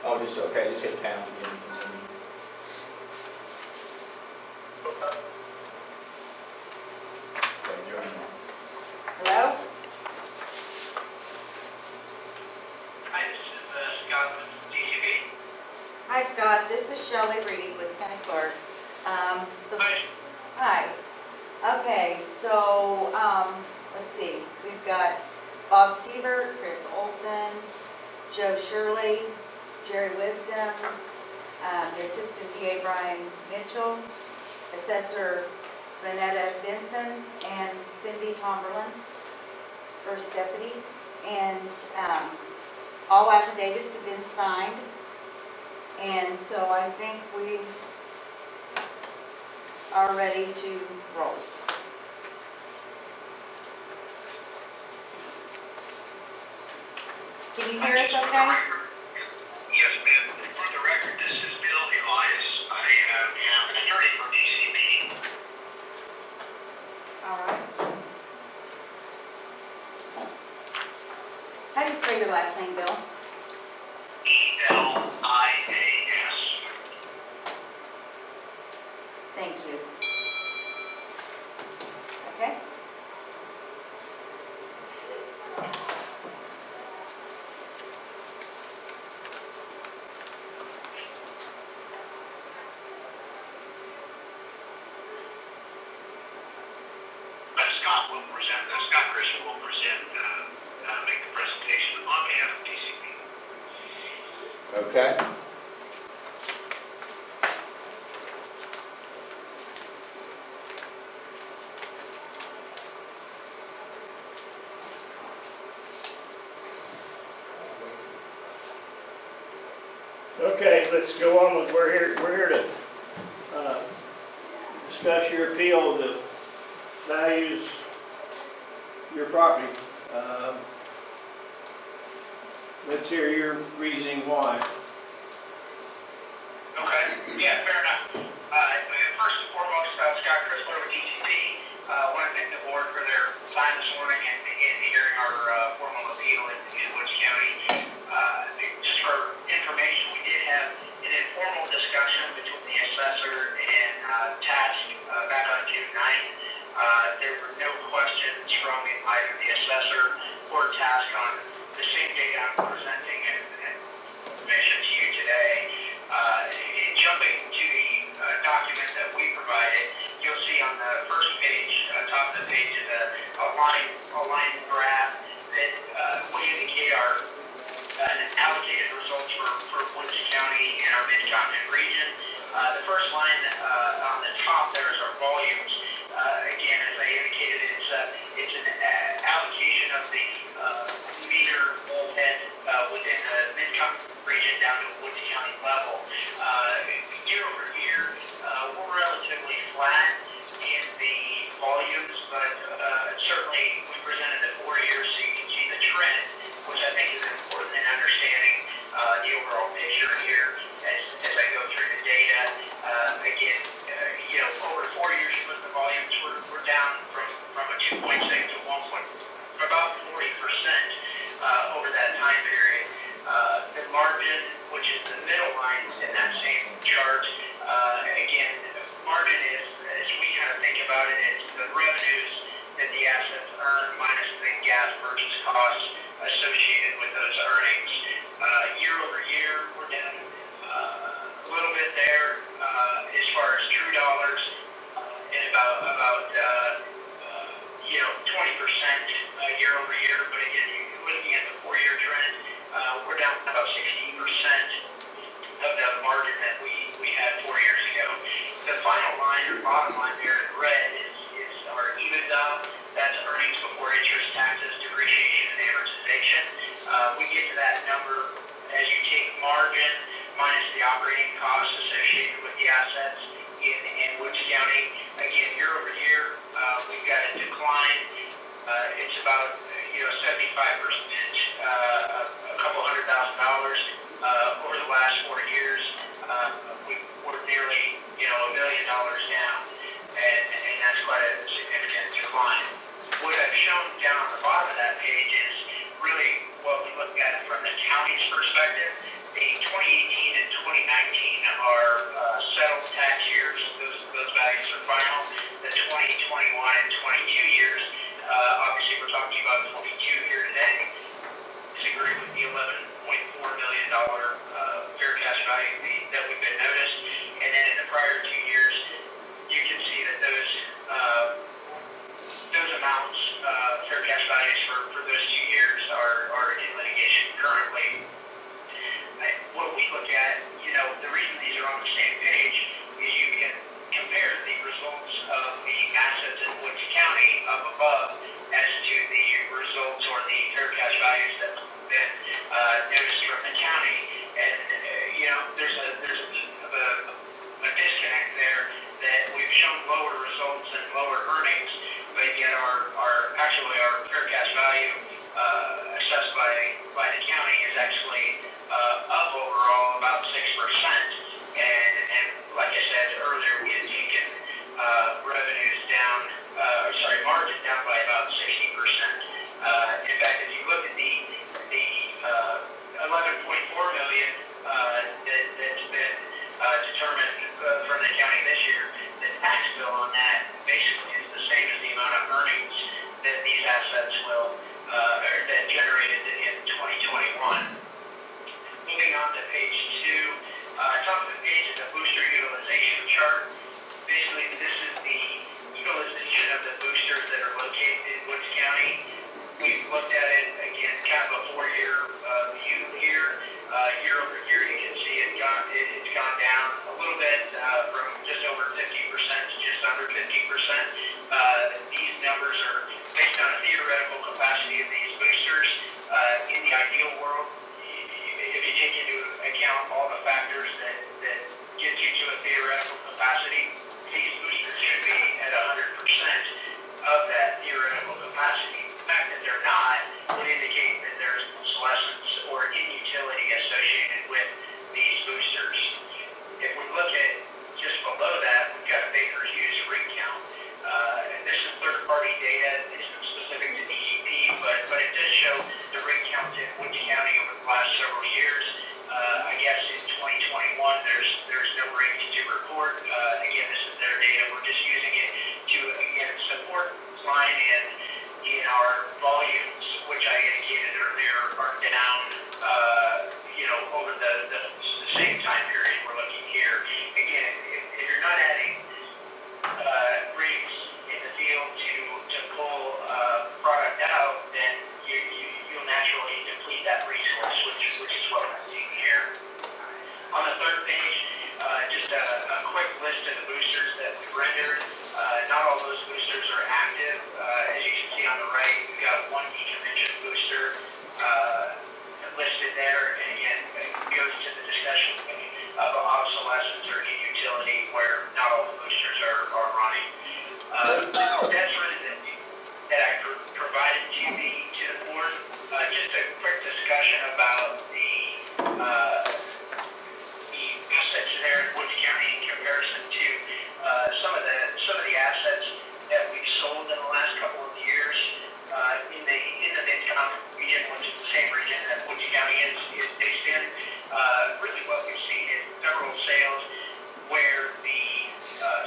Oh, just, okay, just hit pound again. Continue. Okay, join now. Hello? Hi, this is Scott with DCB. Hi, Scott. This is Shelley Reed, Woods County Clerk. Hi. Hi. Okay, so, let's see. We've got Bob Sievert, Chris Olson, Joe Shirley, Jerry Wisdom, the Assistant DA Brian Mitchell, Assessor Renetta Benson, and Cindy Tomberlin, First Deputy. And all affidavits have been signed. And so I think we are ready to roll. Can you hear us okay? Yes, ma'am. For the record, this is Bill Elias. I am an attorney for DCB. All right. How do you spell your last name, Bill? ELIAS. Thank you. Okay. Scott Christian will make the presentation on behalf of DCB. Okay. Okay, let's go on with, we're here to discuss your appeal that values your property. Let's hear your reasoning why. Okay, yeah, fair enough. First and foremost, Scott Chrysler with DCP. Want to thank the board for their time this morning and hearing our formal appeal in Woods County. Just for information, we did have an informal discussion between the assessor and task back on June 9th. There were no questions from either the assessor or task on the same data I'm presenting and information to you today. Jumping to the document that we provided, you'll see on the first page, top of the page, is a line graph that would indicate our allocated results for Woods County and our Mid-Continent region. The first line on the top there is our volumes. Again, as I indicated, it's an allocation of the meter bullhead within the Mid-Continent region down to Woods County level. Year over year, we're relatively flat in the volumes, but certainly we presented the 4 years so you can see the trend, which I think is important in understanding the overall picture here as I go through the data. Again, over 4 years with the volumes, we're down from a 2.6 to 1. About 40% over that time period. The margin, which is the middle line in that same chart, again, margin is, as we kind of think about it, it's the revenues that the assets earn minus the gas purchase costs associated with those earnings. Year over year, we're down a little bit there as far as true dollars, and about 20% year over year. But again, looking at the 4-year trend, we're down about 16% of the margin that we had 4 years ago. The final line or bottom line there in red is our EBITDA. That's earnings before interest, taxes, depreciation, and amortization. We get to that number as you take margin minus the operating costs associated with the assets in Woods County. Again, year over year, we've got a decline. It's about 75%, a couple $100,000 over the last 4 years. We're nearly $1 million down, and that's quite a significant decline. What I've shown down on the bottom of that page is really what we look at from the county's perspective. The 2018 and 2019 are settled tax years. Those values are final. The 2021 and 22 years, obviously we're talking about 22 here today, disagree with the $11.4 million fair cash value that we've been noticed. And then in the prior 2 years, you can see that those amounts, fair cash values for those 2 years are in litigation currently. What we look at, the reason these are on the same page is you can compare the results of the assets in Woods County up above as to the results or the fair cash values that have been noticed from the county. And, there's a disconnect there that we've shown lower results and lower earnings, but yet our fair cash value assessed by the county is actually up overall about 6%. And like I said earlier, we had taken revenues down, margin down by about 60%. In fact, if you look at the $11.4 million that's been determined from the county this year, the tax bill on that basically is the same as the amount of earnings that these assets will that generated in 2021. Moving on to page 2, top of the page is a booster utilization chart. Basically, this is the utilization of the boosters that are located in Woods County. We've looked at it again, kind of a 4-year view here. Year over year, you can see it's gone down a little bit from just over 50% to just under 50%. These numbers are based on a theoretical capacity of these boosters. In the ideal world, if you take into account all the factors that get you to a theoretical capacity, these boosters should be at 100% of that theoretical capacity. The fact that they're not would indicate that there's obsolescence or inutility associated with these boosters. If we look at just below that, we've got a Baker Hughes rig count. And this is third-party data. This isn't specific to DEP, but it does show the rig count in Woods County over the last several years. I guess in 2021, rates to report. Again, this is their data. We're just using it to, again, support line in our volumes, which I indicated earlier, are down, over the same time period we're looking here. Again, if you're not adding rigs in the field to pull product out, then you'll naturally deplete that resource, which is what we're seeing here. On the third page, just a quick list of the boosters that we've rendered. Not all those boosters are active. As you can see on the right, we've got one decommissioned booster listed there, and again, it goes to the discussion of obsolescence or inutility where not all the boosters are running. That's really that I provided to the board. Just a quick discussion about the assets there in Woods County in comparison to some of the assets that we've sold in the last couple of years in the Mid-Continent region, which is the same region that Woods County is based in. Really what we've seen is several sales where the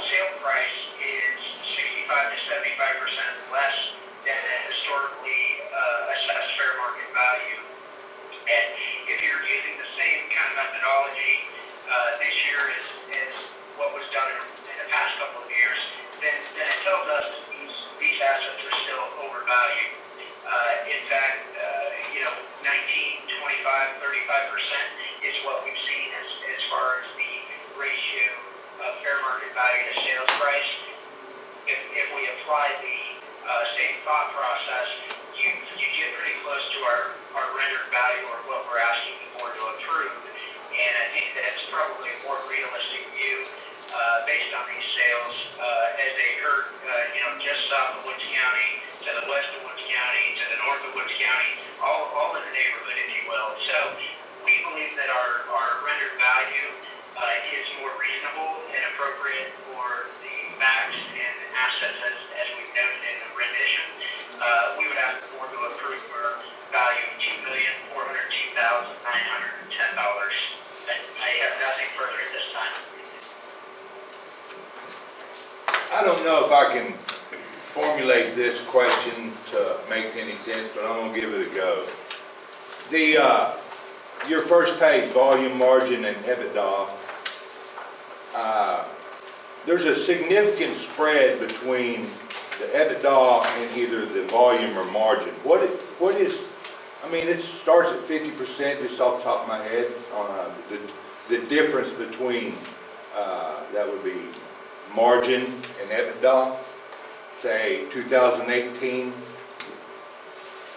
sale price is 65 to 75% less than the historically assessed fair market value. And if you're using the same kind of methodology this year as what was done in the past couple of years, then it tells us that these assets are still overvalued. In fact, 19, 25, 35% is what we've seen as far as the ratio of fair market value to sales price. If we apply the same thought process, you get pretty close to our rendered value or what we're asking the board to approve. And I think that's probably a more realistic view based on these sales as they occurred, just south of Woods County, to the west of Woods County, to the north of Woods County, all in the neighborhood, if you will. So we believe that our rendered value is more reasonable and appropriate for the facts and assets as we've noted in the rendition. We would ask the board to approve our value of $2,402,910. I have nothing further at this time. I don't know if I can formulate this question to make any sense, but I'm gonna give it a go. Your first page, volume, margin, and EBITDA, there's a significant spread between the EBITDA and either the volume or margin. What is, it starts at 50% just off the top of my head, the difference between, that would be margin and EBITDA, say 2018,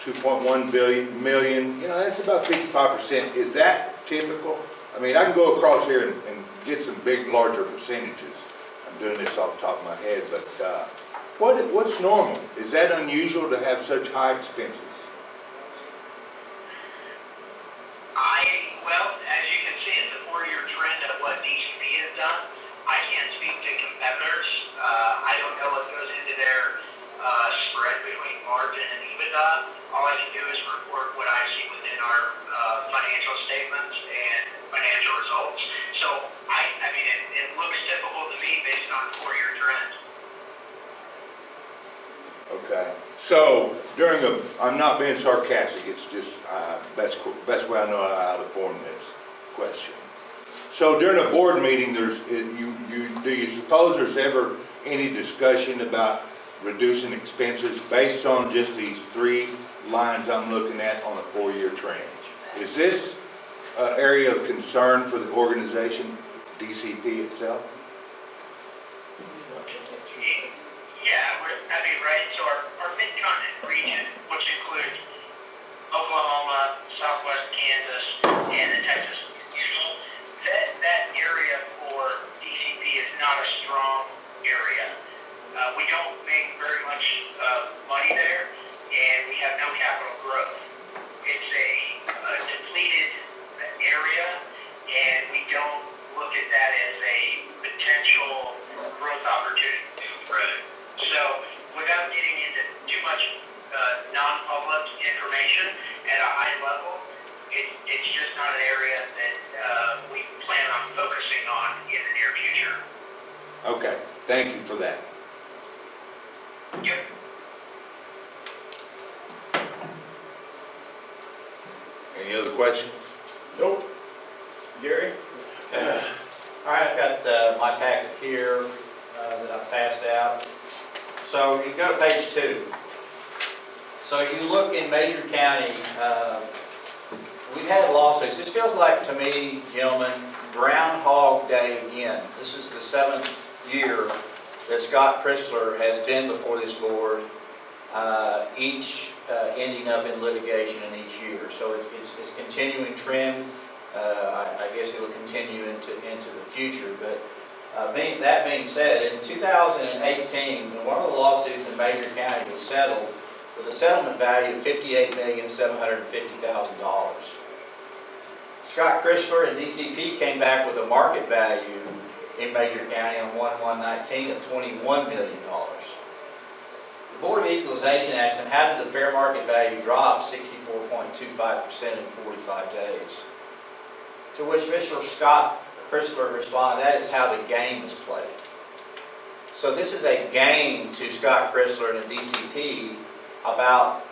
2.1 million, that's about 55%. Is that typical? I can go across here and get some big, larger percentages. I'm doing this off the top of my head, but what's normal? Is that unusual to have such high expenses? Well, as you can see, it's a 4-year trend of what DCP has done. I can't speak to competitors. I don't know what goes into their spread between margin and EBITDA. All I can do is report what I see within our financial statements and financial results. So, it looks typical to me based on a 4-year trend. Okay. So, I'm not being sarcastic, it's just best way I know how to form this question. So during a board meeting, do you suppose there's ever any discussion about reducing expenses based on just these 3 lines I'm looking at on a 4-year trend? Is this an area of concern for the organization, DCP itself? Right, so our Mid-Continent region, which includes Oklahoma, Southwest Kansas, and the Texas, that area for DCP is not a strong area. We don't make very much money there, and we have no capital growth. It's a depleted area, and we don't look at that as a potential growth opportunity. So, without getting into too much non-public information at a high level, it's just not an area that we plan on focusing on in the near near future. Okay, thank you for that. Yep. Any other questions? Nope. Gary? All right, I've got my packet here that I passed out. So you go to page 2. So you look in Major County, we've had lawsuits. This feels like, to me, gentlemen, Groundhog Day again. This is the 7th year that Scott Chrysler has been before this board, each ending up in litigation in each year. So it's continuing trend. I guess it will continue into the future. But that being said, in 2018, one of the lawsuits in Major County was settled with a settlement value of $58,750,000. Scott Chrysler and DCP came back with a market value in Major County on 1/1/19 of $21 million. The Board of Equalization asked them, how did the fair market value drop 64.25% in 45 days? To which Mr. Scott Chrysler responded, that is how the game is played. So this is a game to Scott Chrysler and the DCP about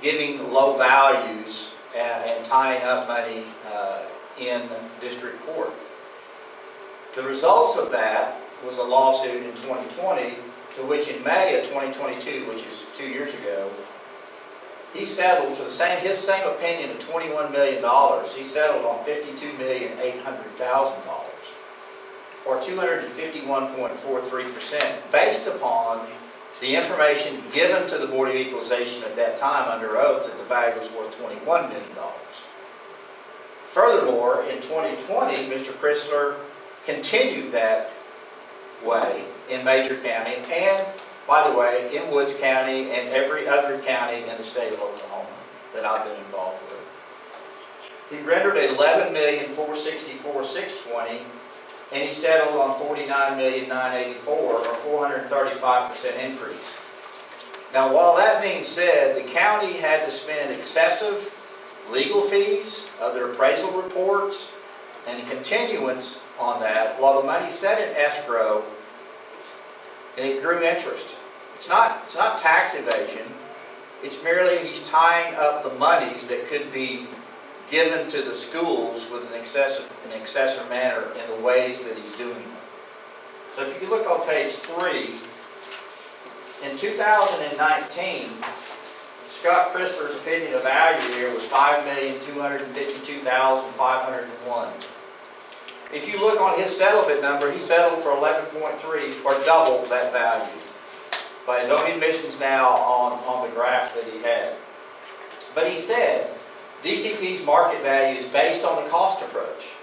giving low values and tying up money in district court. The results of that was a lawsuit in 2020, to which in May of 2022, which is 2 years ago, he settled for his same opinion of $21 million. He settled on $52,800,000, or 251.43%, based upon the information given to the Board of Equalization at that time under oath that the value was worth $21 million. Furthermore, in 2020, Mr. Chrysler continued that way in Major County and, by the way, in Woods County and every other county in the state of Oklahoma that I've been involved with. He rendered $11,464,620, and he settled on $49,984,000, or 435% increase. Now, while that being said, the county had to spend excessive legal fees, other appraisal reports, and continuance on that, while the money sat in escrow, and it grew interest. It's not tax evasion. It's merely he's tying up the monies that could be given to the schools with an excessive manner in the ways that he's doing them. So if you look on page 3, in 2019, Scott Chrysler's opinion of value here was $5,252,501. If you look on his settlement number, he settled for 11.3, or double that value, by his own admissions now on the graph that he had. But he said, DCP's market value is based on the cost approach.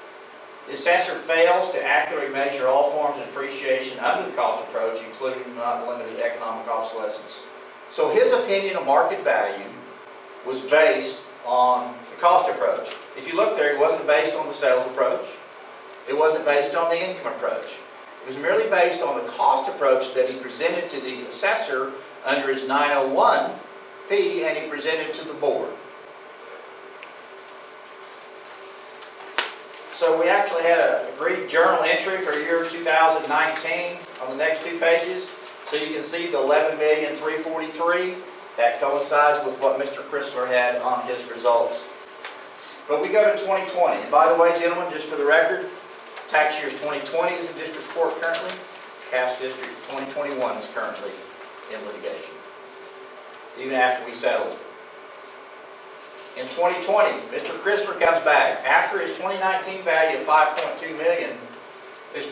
The assessor fails to accurately measure all forms of depreciation under the cost approach, including not limited economic obsolescence. So his opinion of market value was based on the cost approach. If you look there, it wasn't based on the sales approach. It wasn't based on the income approach. It was merely based on the cost approach that he presented to the assessor under his 901P, and he presented to the board. So we actually had an agreed journal entry for year 2019 on the next 2 pages. So you can see the $11,343,000. That coincides with what Mr. Chrysler had on his results. But we go to 2020. And by the way, gentlemen, just for the record, tax years 2020 is in district court currently. Cass District 2021 is currently in litigation, even after we settled. In 2020, Mr. Chrysler comes back. After his 2019 value of $5.2 million, in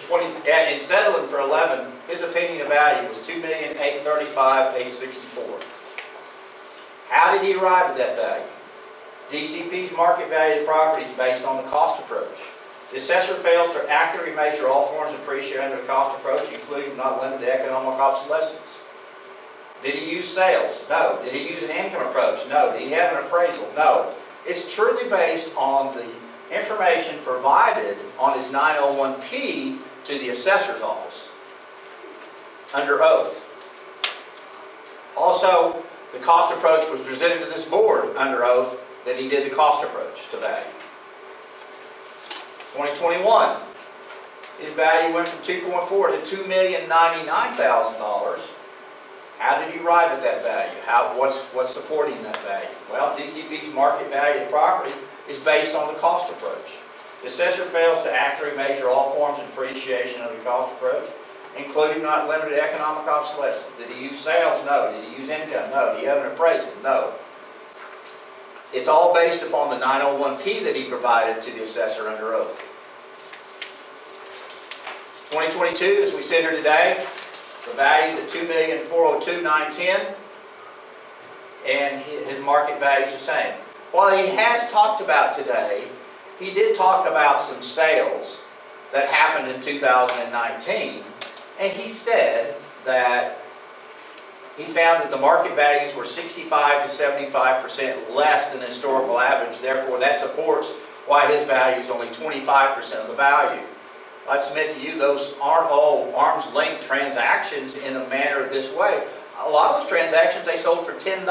settling for 11, his opinion of value was $2,835,864. How did he arrive at that value? DCP's market value of the property is based on the cost approach. The assessor fails to accurately measure all forms of depreciation under the cost approach, including not limited to economic obsolescence. Did he use sales? No. Did he use an income approach? No. Did he have an appraisal? No. It's truly based on the information provided on his 901P to the assessor's office under oath. Also, the cost approach was presented to this board under oath that he did the cost approach to value. 2021, his value went from 2.4 to $2,099,000. How did he arrive at that value? What's supporting that value? Well, DCP's market value of the property is based on the cost approach. The assessor fails to accurately measure all forms of depreciation of the cost approach, including not limited economic obsolescence. Did he use sales? No. Did he use income? No. Did he have an appraisal? No. It's all based upon the 901P that he provided to the assessor under oath. 2022, as we sit here today, the value is at $2,402,910, and his market value is the same. While he has talked about today, he did talk about some sales that happened in 2019, and he said that he found that the market values were 65 to 75% less than the historical average. Therefore, that supports why his value is only 25% of the value. I submit to you, those aren't all arm's length transactions in a manner this way. A lot of those transactions they sold for $10.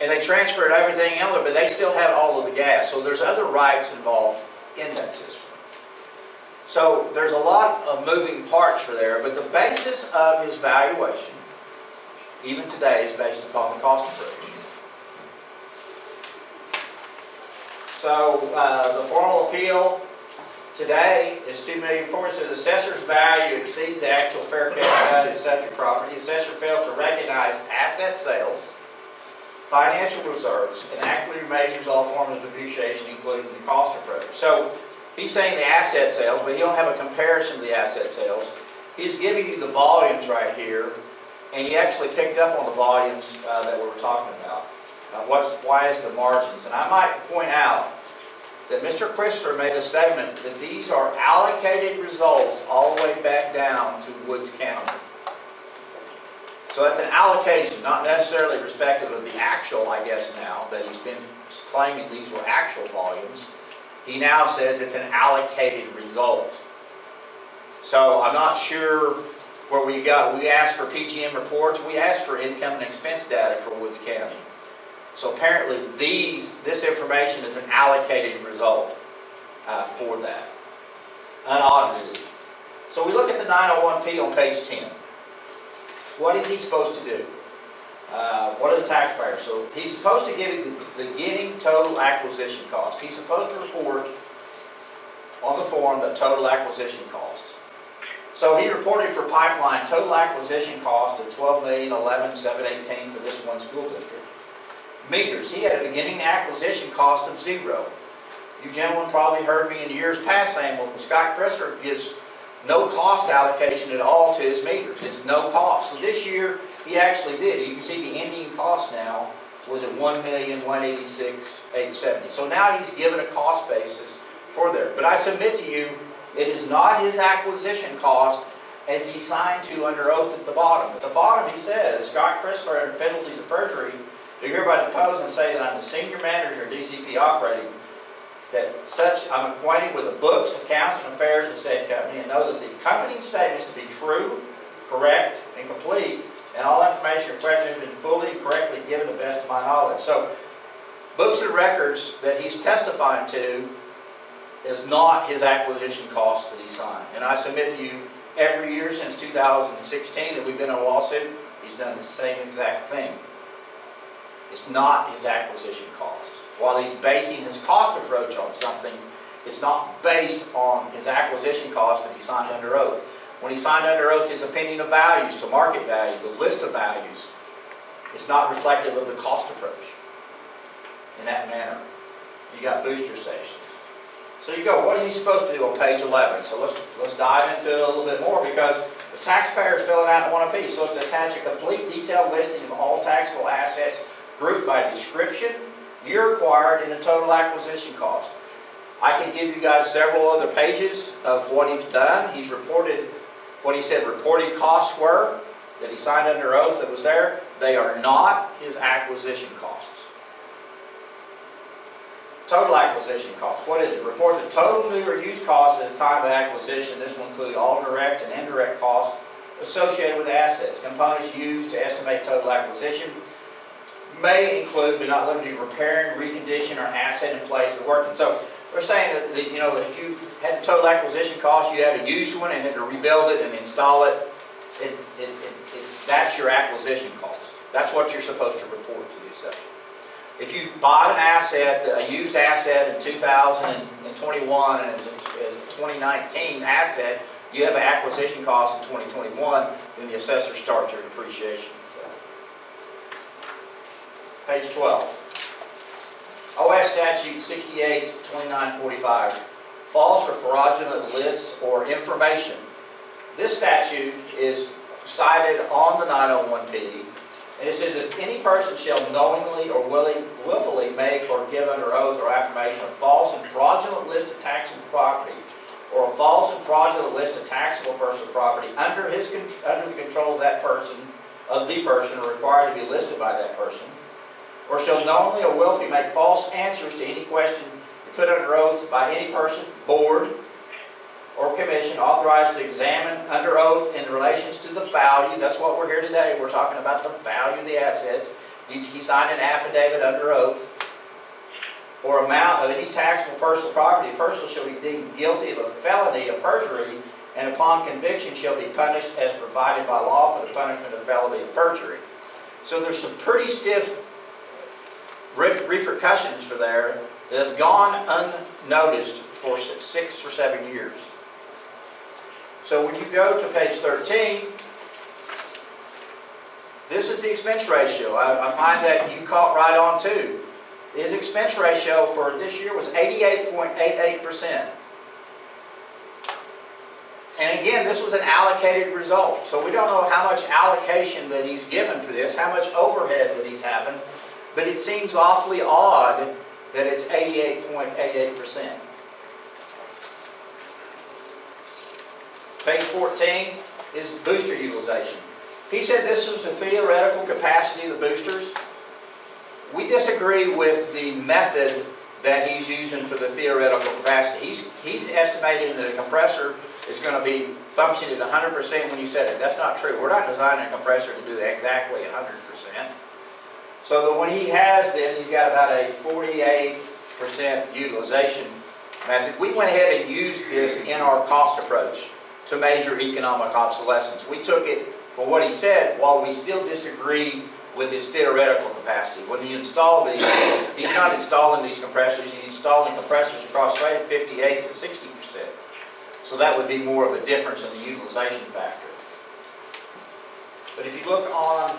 And they transferred everything else, but they still had all of the gas. So there's other rights involved in that system. So there's a lot of moving parts for there, but the basis of his valuation, even today, is based upon the cost approach. So the formal appeal today is $2,004,000. So the assessor's value exceeds the actual fair cash value of the subject property. The assessor fails to recognize asset sales, financial reserves, and accurately measures all forms of depreciation, including the cost approach. So he's saying the asset sales, but he don't have a comparison to the asset sales. He's giving you the volumes right here, and he actually picked up on the volumes that we were talking about. Why is the margins? And I might point out that Mr. Christopher made a statement that these are allocated results all the way back down to Woods County. So that's an allocation, not necessarily respective of the actual, I guess now, that he's been claiming these were actual volumes. He now says it's an allocated result. So I'm not sure where we asked for PGM reports, we asked for income and expense data for Woods County. So apparently this information is an allocated result for that, unaudited. So we look at the 901P on page 10. What is he supposed to do? What are the taxpayers? So he's supposed to give you the beginning total acquisition cost. He's supposed to report on the form the total acquisition costs. So he reported for pipeline total acquisition cost of $12,011,718 for this one school district. Meters, he had a beginning acquisition cost of $0. You gentlemen probably heard me in years past saying, well, Scott Crisler gives no cost allocation at all to his meters. It's no cost. So this year, he actually did. You can see the ending cost now was at $1,186,870. So now he's given a cost basis for there. But I submit to you, it is not his acquisition cost as he signed to under oath at the bottom. At the bottom he says, Scott Crisler under penalties of perjury, do hereby depose and say that I'm the senior manager of DCP operating, that such I'm acquainted with the books, accounts, and affairs of said company, and know that the accompanying statements to be true, correct, and complete, and all information and questions have been fully and correctly given to the best of my knowledge. So, books and records that he's testifying to is not his acquisition cost that he signed. And I submit to you, every year since 2016 that we've been in a lawsuit, he's done the same exact thing. It's not his acquisition cost. While he's basing his cost approach on something, it's not based on his acquisition cost that he signed under oath. When he signed under oath his opinion of values to market value, the list of values, it's not reflective of the cost approach in that manner. You got booster stations. So you go, what is he supposed to do on page 11? So let's dive into it a little bit more, because the taxpayer is filling out one apiece. So let's attach a complete detailed listing of all taxable assets grouped by description, year acquired, and the total acquisition cost. I can give you guys several other pages of what he's done. He's reported what he said reported costs were, that he signed under oath that was there. They are not his acquisition costs. Total acquisition cost, what is it? Report the total new or used cost at the time of acquisition. This will include all direct and indirect costs associated with assets. Components used to estimate total acquisition may include, but not limited to, repairing, recondition, or asset in place of working. So We're saying that, if you had total acquisition cost, you had a used one and had to rebuild it and install it, that's your acquisition cost. That's what you're supposed to report to the assessor. If you bought an asset, a used asset in 2021 and it's a 2019 asset, you have an acquisition cost in 2021, then the assessor starts your depreciation. Page 12. OS Statute 68-2945, false or fraudulent lists or information. This statute is cited on the 901P, and it says if any person shall knowingly or willfully make or give under oath or affirmation a false and fraudulent list of taxable property, or a false and fraudulent list of taxable personal property under the control of that person, or required to be listed by that person, or shall knowingly or willfully make false answers to any question put under oath by any person, board, or commission authorized to examine under oath in relations to the value. That's what we're here today. We're talking about the value of the assets. He signed an affidavit under oath. Or amount of any taxable personal property, a person shall be deemed guilty of a felony of perjury, and upon conviction shall be punished as provided by law for the punishment of felony of perjury. So there's some pretty stiff repercussions for there that have gone unnoticed for 6 or 7 years. So when you go to page 13, this is the expense ratio. I find that you caught right on too. His expense ratio for this year was 88.88%. And again, this was an allocated result. So we don't know how much allocation that he's given for this, how much overhead that he's having, but it seems awfully odd that it's 88.88%. Page 14 is booster utilization. He said this was the theoretical capacity of the boosters. We disagree with the method that he's using for the theoretical capacity. He's estimating that a compressor is going to be functioning at 100% when you set it. That's not true. We're not designing a compressor to do exactly 100%. So that when he has this, he's got about a 48% utilization method. We went ahead and used this in our cost approach to measure economic obsolescence. We took it for what he said, while we still disagree with his theoretical capacity. When you install these, he's not installing these compressors, he's installing compressors across 58 to 60%. So that would be more of a difference in the utilization factor. But if you look on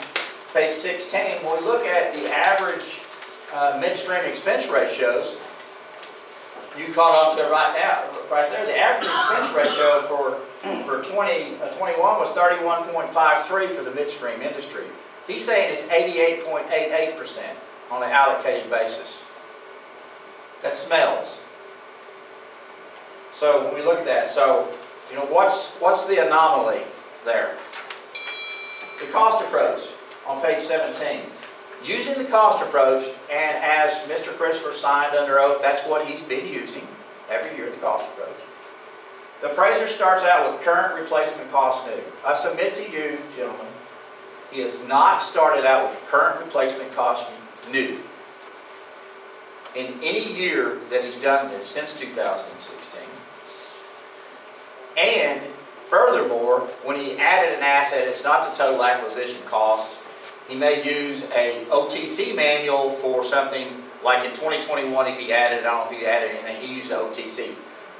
page 16, when we look at the average midstream expense ratios, you caught on to it right there. The average expense ratio for 2021 was 31.53 for the midstream industry. He's saying it's 88.88% on an allocated basis. That smells. So when we look at that, what's the anomaly there? The cost approach on page 17. Using the cost approach, and as Mr. Christopher signed under oath, that's what he's been using every year, the cost approach. The appraiser starts out with current replacement cost new. I submit to you, gentlemen, he has not started out with current replacement cost new in any year that he's done this since 2016. And furthermore, when he added an asset, it's not the total acquisition cost. He may use a OTC manual for something like in 2021 if he added, I don't know if he added anything, he used the OTC.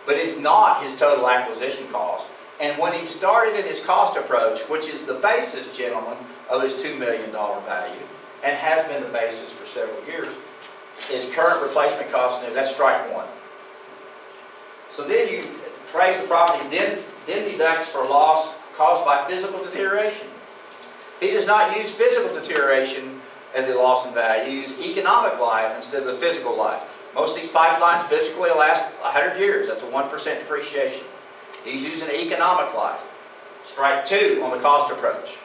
But it's not his total acquisition cost. And when he started in his cost approach, which is the basis, gentlemen, of his $2 million value, and has been the basis for several years, is current replacement cost new. That's strike one. So then you appraise the property, then deducts for loss caused by physical deterioration. He does not use physical deterioration as a loss in value. He uses economic life instead of the physical life. Most of these pipelines physically last 100 years. That's a 1% depreciation. He's using economic life. Strike two on the cost approach.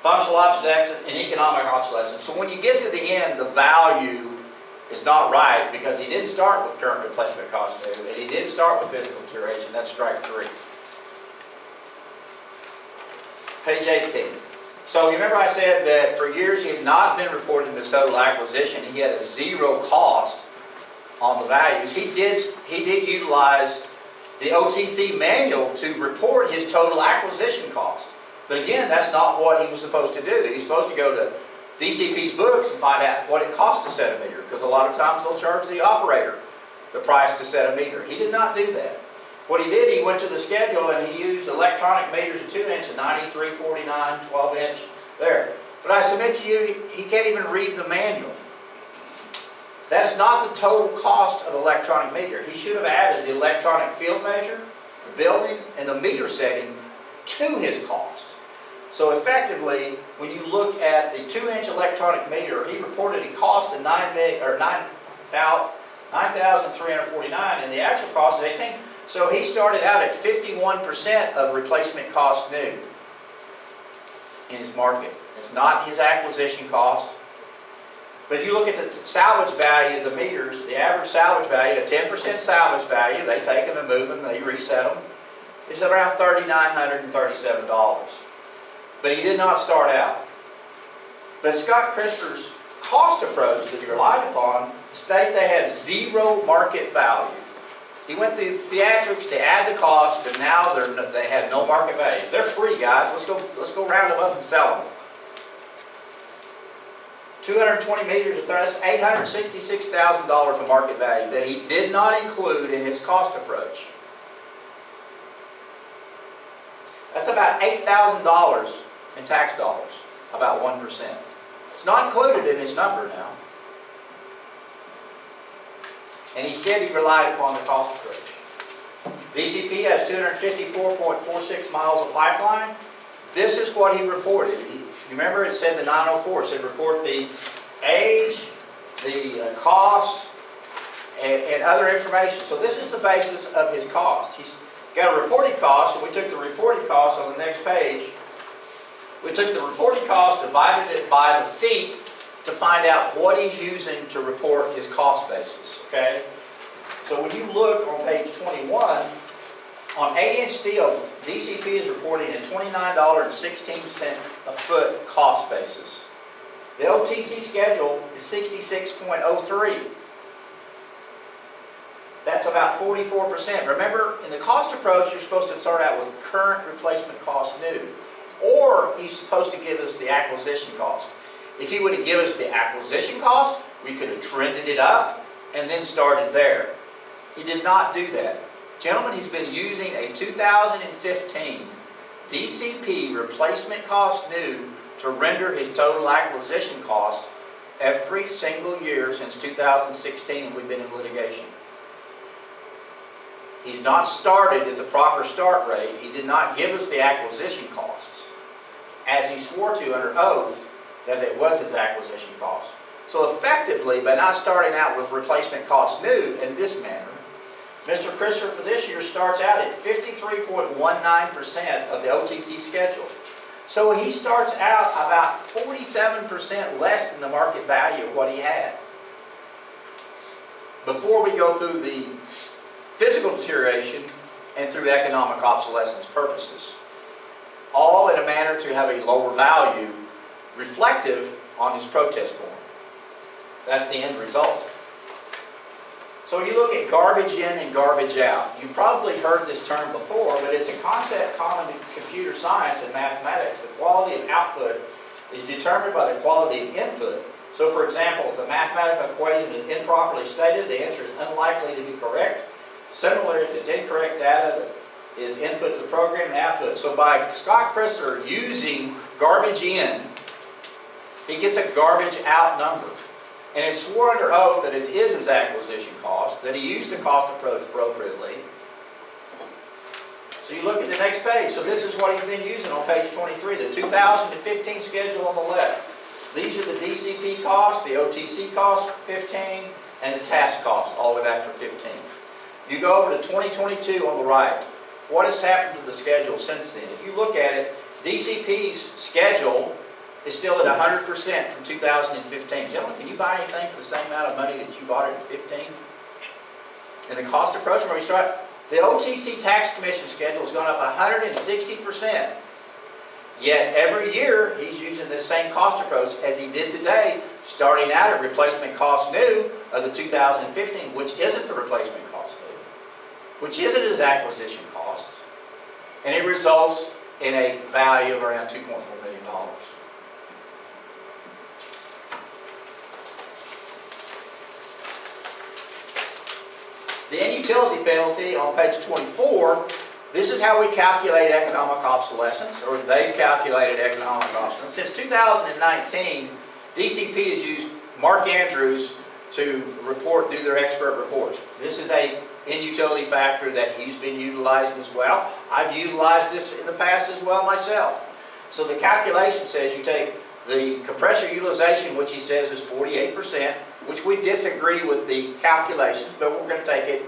Functional obsolescence and economic obsolescence. So when you get to the end, the value is not right because he didn't start with current replacement cost new, and he didn't start with physical deterioration. That's strike three. Page 18. So you remember I said that for years he had not been reporting the total acquisition. He had a zero cost on the values. He did utilize the OTC manual to report his total acquisition cost. But again, that's not what he was supposed to do. He's supposed to go to DCP's books and find out what it costs to set a meter, because a lot of times they'll charge the operator the price to set a meter. He did not do that. What he did, he went to the schedule and he used electronic meters, a 2-inch, a 93, 49, 12-inch, there. But I submit to you, he can't even read the manual. That's not the total cost of the electronic meter. He should have added the electronic field measure, the building, and the meter setting to his cost. So effectively, when you look at the 2-inch electronic meter, he reported a cost of $9,349, and the actual cost is $18,000. So he started out at 51% of replacement cost new in his market. It's not his acquisition cost. But you look at the salvage value of the meters, the average salvage value, a 10% salvage value, they take them and move them, they reset them, is around $3,937. But he did not start out. But Scott Christopher's cost approach that he relied upon state they have zero market value. He went through theatrics to add the cost, but now they have no market value. They're free, guys. Let's go round them up and sell them. 220 meters of that's $866,000 of market value that he did not include in his cost approach. That's about $8,000 in tax dollars, about 1%. It's not included in his number now. And he said he relied upon the cost approach. DCP has 254.46 miles of pipeline. This is what he reported. Remember it said the 904, it said report the age, the cost, and other information. So this is the basis of his cost. He's got a reported cost, and we took the reported cost on the next page. We took the reported cost, divided it by the feet to find out what he's using to report his cost basis. Okay? So when you look on page 21, on 8-inch steel, DCP is reporting a $29.16 a foot cost basis. The OTC schedule is 66.03. That's about 44%. Remember, in the cost approach, you're supposed to start out with current replacement cost new. Or he's supposed to give us the acquisition cost. If he would have given us the acquisition cost, we could have trended it up and then started there. He did not do that. Gentlemen, he's been using a 2015 DCP replacement cost new to render his total acquisition cost every single year since 2016, and we've been in litigation. He's not started at the proper start rate. He did not give us the acquisition costs, as he swore to under oath that it was his acquisition cost. So effectively, by not starting out with replacement cost new in this manner, Mr. Christopher for this year starts out at 53.19% of the OTC schedule. So he starts out about 47% less than the market value of what he had. Before we go through the physical deterioration and through economic obsolescence purposes, all in a manner to have a lower value reflective on his protest form. That's the end result. So you look at garbage in and garbage out. You've probably heard this term before, but it's a concept common to computer science and mathematics. The quality of output is determined by the quality of input. So for example, if a mathematical equation is improperly stated, the answer is unlikely to be correct. Similarly, if it's incorrect data that is input to the program and output. So by Scott Christopher using garbage in, he gets a garbage out number. And it's swore under oath that it is his acquisition cost, that he used the cost approach appropriately. So you look at the next page. So this is what he's been using on page 23, the 2015 schedule on the left. These are the DCP costs, the OTC costs, 15, and the task costs, all the way back to 15. You go over to 2022 on the right. What has happened to the schedule since then? If you look at it, DCP's schedule is still at 100% from 2015. Gentlemen, can you buy anything for the same amount of money that you bought it in 15? And the cost approach, where we start, the OTC tax commission schedule has gone up 160%. Yet every year he's using the same cost approach as he did today, starting out at replacement cost new of the 2015, which isn't the replacement cost new, which isn't his acquisition costs, and it results in a value of around $2.4 million. The inutility penalty on page 24, this is how we calculate economic obsolescence, or they've calculated economic obsolescence. Since 2019, DCP has used Mark Andrews to do their expert reports. This is a inutility factor that he's been utilizing as well. I've utilized this in the past as well myself. So the calculation says you take the compressor utilization, which he says is 48%, which we disagree with the calculations, but we're going to take it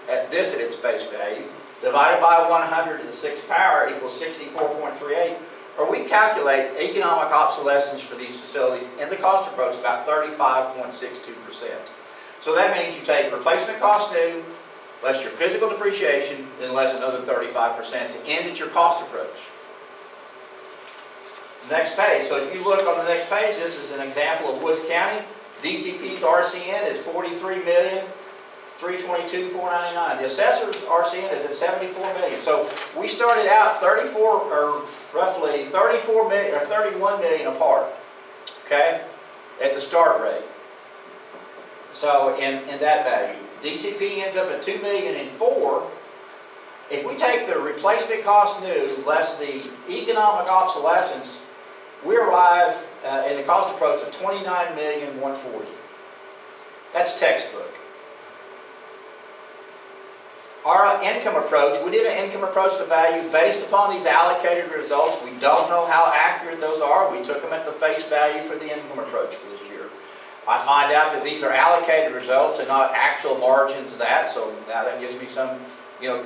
at its face value, divided by 100 to the 6th power equals 64.38, or we calculate economic obsolescence for these facilities in the cost approach about 35.62%. So that means you take replacement cost new, less your physical depreciation, then less another 35% to end at your cost approach. Next page. So if you look on the next page, this is an example of Woods County. DCP's RCN is $43,322,499. The assessor's RCN is at $74 million. So we started out roughly 31 million apart. Okay, at the start rate. So in that value, DCP ends up at $2,000,004. If we take the replacement cost new less the economic obsolescence, we arrive in the cost approach of $29,140,000. That's textbook. Our income approach, we did an income approach to values based upon these allocated results. We don't know how accurate those are. We took them at the face value for the income approach for this year. I find out that these are allocated results and not actual margins of that, so now that gives me some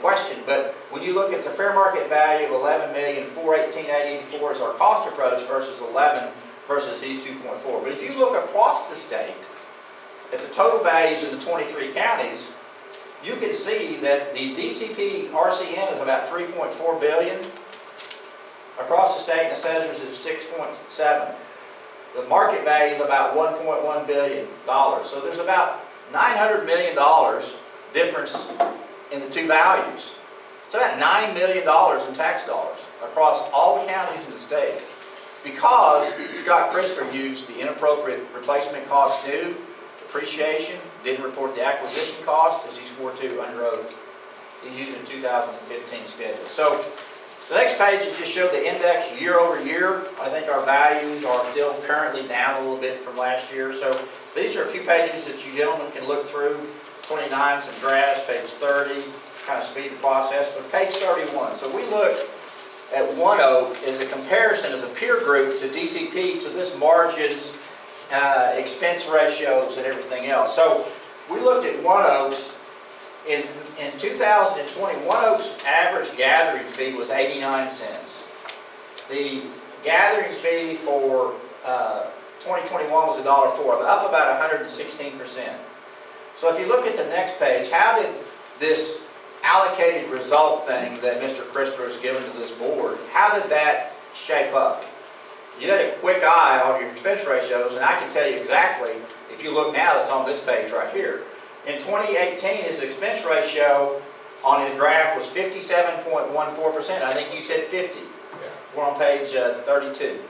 question. But when you look at the fair market value of $11,418,884 is our cost approach versus 11 versus these 2.4. But if you look across the state at the total values in the 23 counties, you can see that the DCP RCN is about $3.4 billion. Across the state, the assessors is $6.7. The market value is about $1.1 billion. So there's about $900 million difference in the two values. It's about $9 million in tax dollars across all the counties in the state because Scott Crisper used the inappropriate replacement cost new, depreciation, didn't report the acquisition cost as he swore to under oath. He's using the 2015 schedule. So the next page is just show the index year over year. I think our values are still currently down a little bit from last year. So these are a few pages that you gentlemen can look through. 29, some drafts, page 30, kind of speed the process. But page 31, so we look at One Oak as a comparison as a peer group to DCP to this margins, expense ratios, and everything else. So we looked at One Oak's. In 2020, One Oak's average gathering fee was 89 cents. The gathering fee for 2021 was $1.04, up about 116%. So if you look at the next page, how did this allocated result thing that Mr. Crisper has given to this board, how did that shape up? You had a quick eye on your expense ratios, and I can tell you exactly, if you look now, that's on this page right here. In 2018, his expense ratio on his graph was 57.14%. I think you said 50. We're on page 32.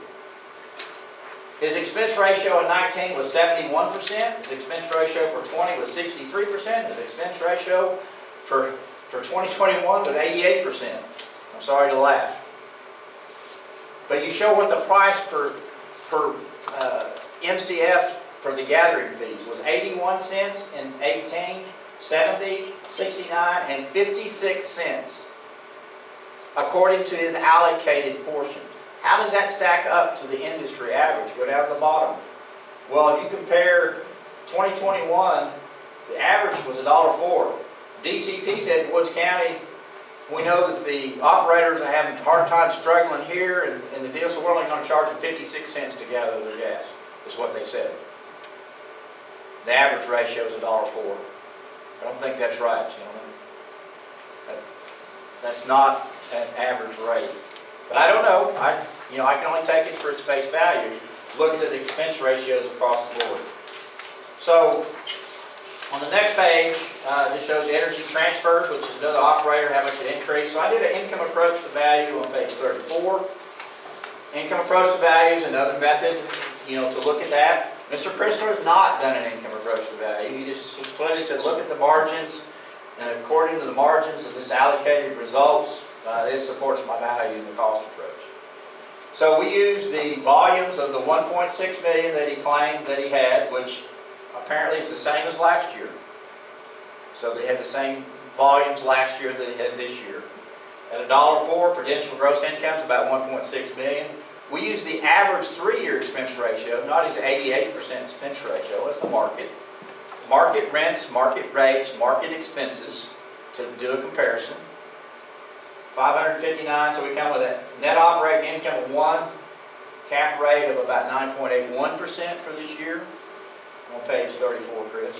His expense ratio in 19 was 71%. His expense ratio for 20 was 63%. His expense ratio for 2021 was 88%. I'm sorry to laugh. But you show what the price per MCF for the gathering fees was 81 cents in 18, 70, 69, and 56 cents, according to his allocated portion. How does that stack up to the industry average? Go down to the bottom. Well, if you compare 2021, the average was $1.04. DCP said Woods County, we know that the operators are having a hard time struggling here, and the deal, so we're only going to charge them 56 cents to gather their gas, is what they said. The average ratio is $1.04. I don't think that's right, gentlemen. That's not an average rate. But I don't know. I can only take it for its face value, looking at the expense ratios across the board. So On the next page, this shows energy transfers, which is another operator, how much it increased. So I did an income approach to value on page 34. Income approach to value is another method, to look at that. Mr. Chrysler has not done an income approach to value. He just clearly said, look at the margins, and according to the margins of this allocated results, it supports my value in the cost approach. So we used the volumes of the 1.6 million that he claimed that he had, which apparently is the same as last year. So they had the same volumes last year that they had this year. At $1.04, prudential gross income is about 1.6 million. We use the average 3-year expense ratio, not his 88% expense ratio. That's the market. Market rents, market rates, market expenses to do a comparison. 559, so we come with a net operating income of 1, cap rate of about 9.81% for this year. On page 34, Chris.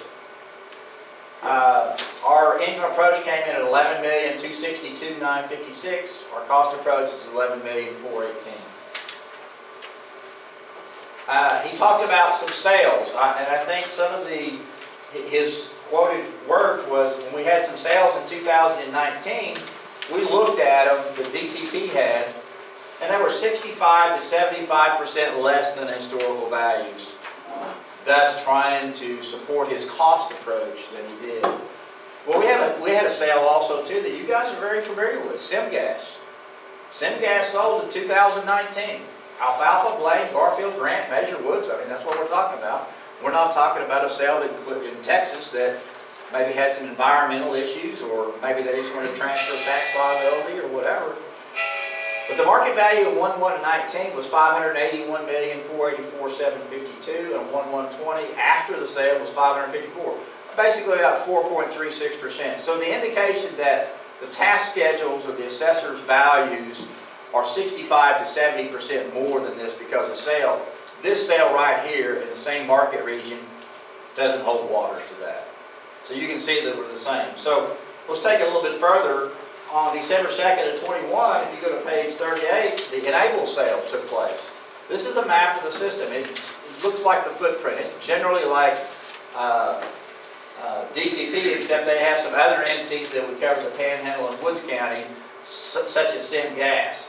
Our income approach came in at $11,262,956. Our cost approach is $11,418,000. He talked about some sales, and I think some of his quoted words was, when we had some sales in 2019, we looked at them, the DCP had, and they were 65 to 75% less than historical values, thus trying to support his cost approach that he did. Well, we had a sale also too that you guys are very familiar with, SimGas. SimGas sold in 2019. Alfalfa, Blaine, Garfield, Grant, Major Woods, that's what we're talking about. We're not talking about a sale that in Texas that maybe had some environmental issues, or maybe they just wanted to transfer tax liability or whatever. But the market value of 1/1/19 was $581,484,752, and 1/1/20 after the sale was $554. Basically about 4.36%. So the indication that the tax schedules of the assessor's values are 65 to 70% more than this because of sale. This sale right here in the same market region doesn't hold water to that. So you can see that we're the same. So let's take it a little bit further. On December 2nd of 21, if you go to page 38, the Enable sale took place. This is a map of the system. It looks like the footprint. It's generally like DCP, except they have some other entities that would cover the Panhandle and Woods County, such as SimGas.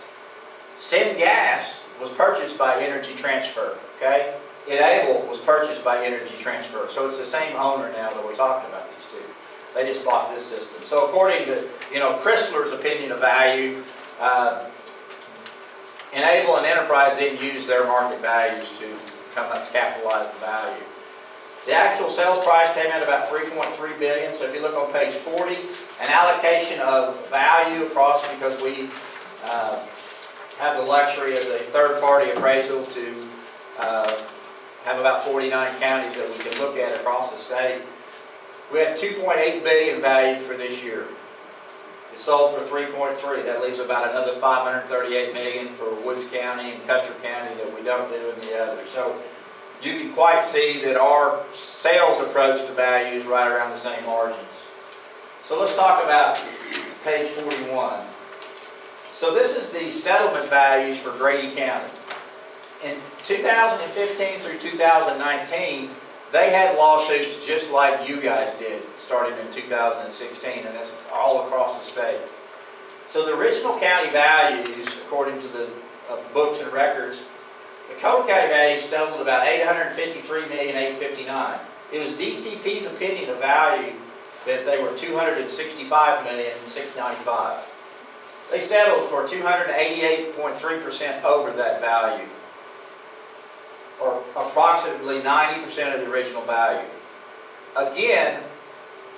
SimGas was purchased by Energy Transfer, okay? Enable was purchased by Energy Transfer. So it's the same owner now that we're talking about these two. They just bought this system. So according to, Chrysler's opinion of value, Enable and Enterprise didn't use their market values to come up to capitalize the value. The actual sales price came in about $3.3 billion. So if you look on page 40, an allocation of value across, because we have the luxury of a third-party appraisal to have about 49 counties that we can look at across the state. We had $2.8 billion valued for this year. It sold for $3.3. That leaves about another $538 million for Woods County and Custer County that we don't do in the others. So you can quite see that our sales approach to value is right around the same margins. So let's talk about page 41. So this is the settlement values for Grady County. In 2015 through 2019, they had lawsuits just like you guys did, starting in 2016, and that's all across the state. So the original county values, according to the books and records, the total county values totaled about $853,859,000. It was DCP's opinion of value that they were $265,695,000. They settled for 288.3% over that value, or approximately 90% of the original value. Again,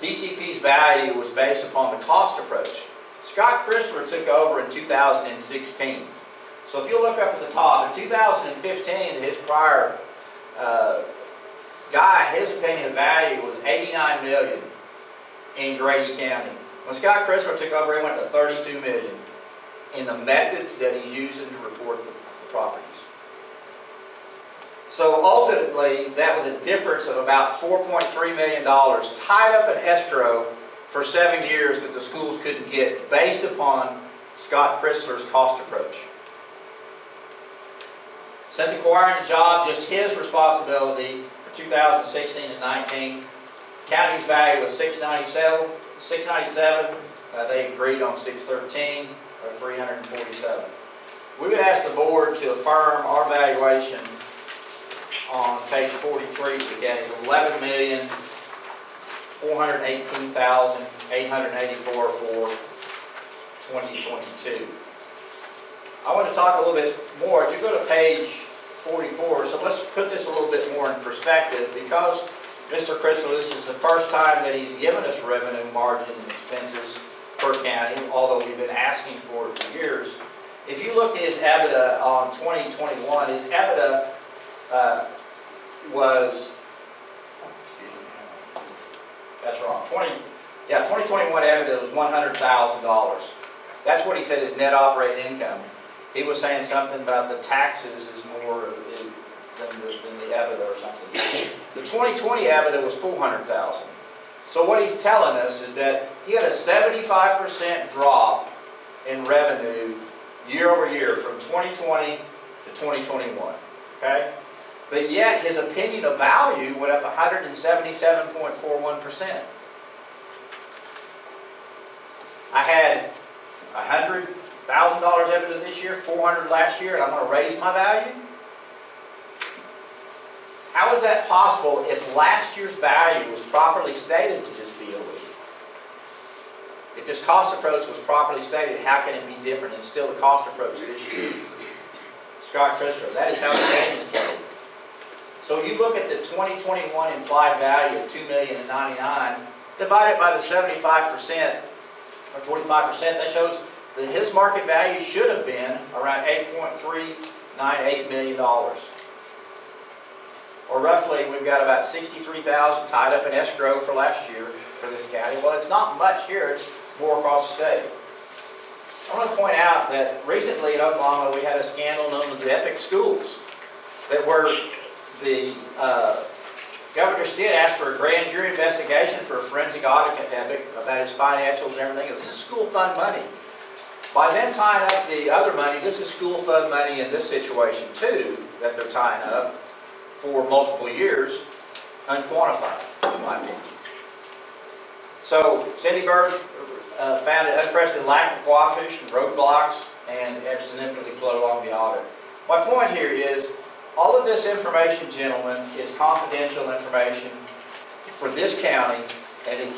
DCP's value was based upon the cost approach. Scott Chrysler took over in 2016. So if you look up at the top, in 2015, his prior guy, his opinion of value was $89 million in Grady County. When Scott Chrysler took over, he went to $32 million in the methods that he's using to report the properties. So ultimately, that was a difference of about $4.3 million tied up in escrow for 7 years that the schools couldn't get based upon Scott Chrysler's cost approach. Since acquiring the job, just his responsibility for 2016 and 19, County's value was 697. They agreed on 613, or 347. We would ask the board to affirm our valuation on page 43 for the county, $11,418,884 for 2022. I want to talk a little bit more. If you go to page 44, so let's put this a little bit more in perspective, because Mr. Criswell, this is the first time that he's given us revenue margin and expenses per county, although we've been asking for it for years. If you look at his EBITDA on 2021, his EBITDA was, excuse me, that's wrong, 2021 EBITDA was $100,000. That's what he said his net operating income. He was saying something about the taxes is more than the EBITDA or something. The 2020 EBITDA was $400,000. So what he's telling us is that he had a 75% drop in revenue year over year from 2020 to 2021. Okay? But yet his opinion of value went up 177.41%. I had $100,000 EBITDA this year, $400,000 last year, and I'm going to raise my value? How is that possible if last year's value was properly stated to this BOE? If this cost approach was properly stated, how can it be different and still the cost approach this year? Scott Christopher, that is how the game is played. So you look at the 2021 implied value of $2,099,000, divided by the 75%, or 25%, that shows that his market value should have been around $8.398 million. Or roughly, we've got about $63,000 tied up in escrow for last year for this county. Well, it's not much here, it's more across the state. I want to point out that recently in Oklahoma, we had a scandal known as the Epic Schools, that were the Governor Stitt asked for a grand jury investigation for a forensic audit at Epic about his financials and everything. This is school fund money. By them tying up the other money, this is school fund money in this situation too, that they're tying up for multiple years, unquantified, in my opinion. So Cindy Bird found an unprecedented lack of cooperation, roadblocks, and have significantly prolonged the audit. My point here is, all of this information, gentlemen, is confidential information for this county, and it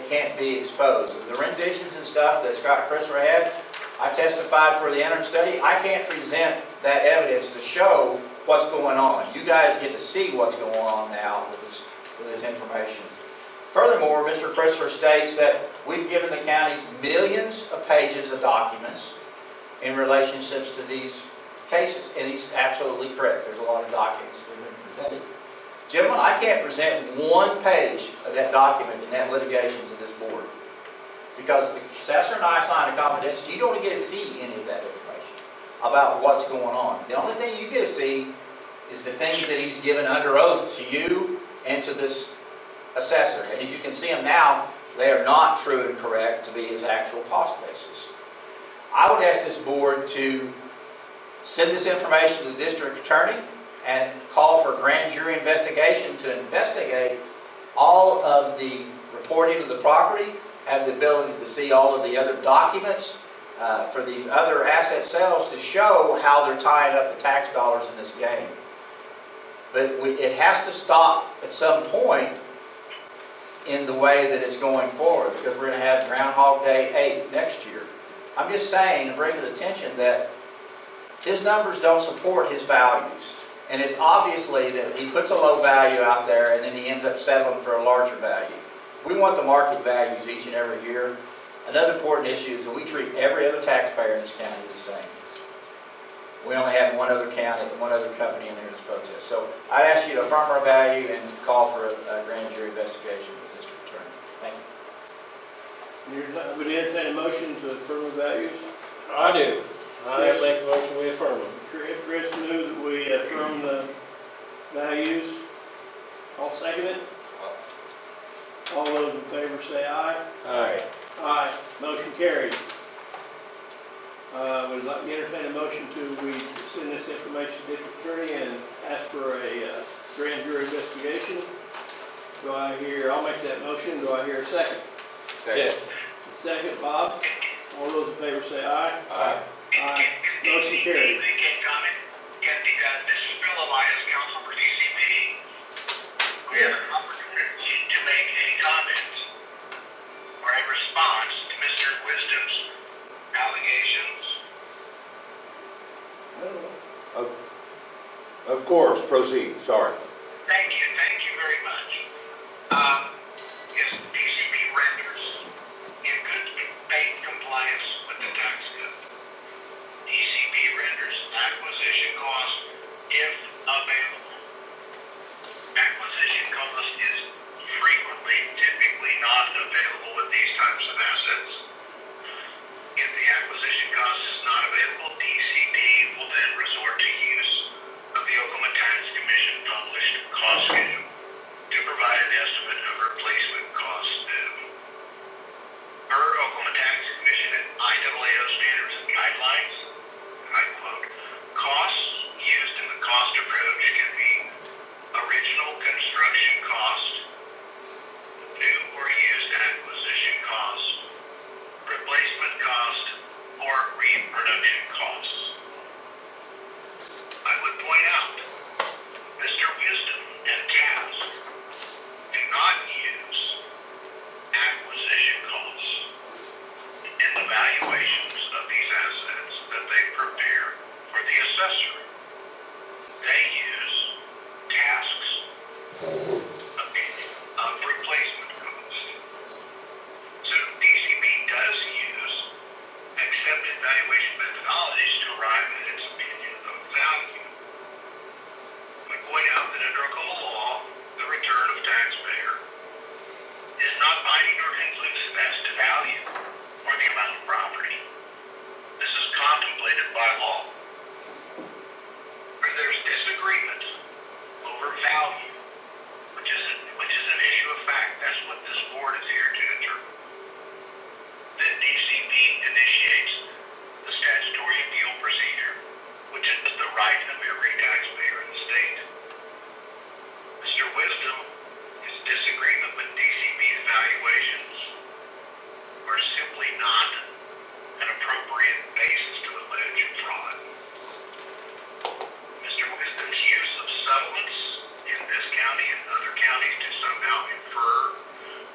can't be exposed. The renditions and stuff that Scott Christopher had, I testified for the interim study. I can't present that evidence to show what's going on. You guys get to see what's going on now with this information. Furthermore, Mr. Christopher states that we've given the counties millions of pages of documents in relationships to these cases, and he's absolutely correct. There's a lot of documents that have been presented. Gentlemen, I can't present one page of that document in that litigation to this board, because the assessor and I signed a confidential. You don't get to see any of that information about what's going on. The only thing you get to see is the things that he's given under oath to you and to this assessor. And as you can see them now, they are not true and correct to be his actual cost basis. I would ask this board to send this information to the district attorney and call for a grand jury investigation to investigate all of the reporting of the property, have the ability to see all of the other documents for these other asset sales to show how they're tying up the tax dollars in this game. But it has to stop at some point in the way that it's going forward, because we're going to have Groundhog Day 8 next year. I'm just saying and bringing to attention that his numbers don't support his values. And it's obviously that he puts a low value out there and then he ends up settling for a larger value. We want the market values each and every year. Another important issue is that we treat every other taxpayer in this county the same. We only have one other county, one other company in there that's protest. So I'd ask you to affirm our value and call for a grand jury investigation with the district attorney. Thank you. Would you entertain a motion to affirm the values? I do. I make a motion we affirm them. Chris moves that we affirm the values. I'll second it. All those in favor say aye. Aye. Aye. Motion carried. Would like to entertain a motion to send this information to the district attorney and ask for a grand jury investigation I'll make that motion, do I hear a second? Yes. Second, Bob, all those in favor say aye. Aye. Aye, motion carried. They can comment. This is Bill Elias, counsel for DCP. We have an opportunity to make any comments or a response to Mr. Wisdom's allegations. Of course, proceed, sorry. Thank you very much. Is DCP renders in good faith compliance with the tax code? DCP renders acquisition cost if available. Acquisition cost is frequently, typically not available with these types of assets. If the acquisition cost is not available, DCP will then resort to use of the Oklahoma Tax Commission published cost schedule to provide an estimate of replacement costs due. Per Oklahoma Tax Commission and IAAO standards and guidelines, I quote, costs used in the cost approach can be original construction cost, new or used acquisition cost, replacement cost, or reproduction costs. I would point out, Mr. Wisdom and Task do not use acquisition costs in the valuations of these assets that they prepare for the assessor. They use Task's opinion of replacement cost. So DCP does use accepted valuation methodologies to arrive at its opinion of value. We point out that under Oklahoma law, the return of taxpayer is not binding or conclusive as to value or the amount of property. This is contemplated by law. Where there's disagreement over value, which is an issue of fact, that's what this board is here to determine. Then DCP initiates the statutory appeal procedure, which is the right of every taxpayer in the state. Mr. Wisdom, his disagreement with DCP's valuations are simply not an appropriate basis to allege fraud. Mr. Wisdom's use of settlements in this county and other counties to somehow infer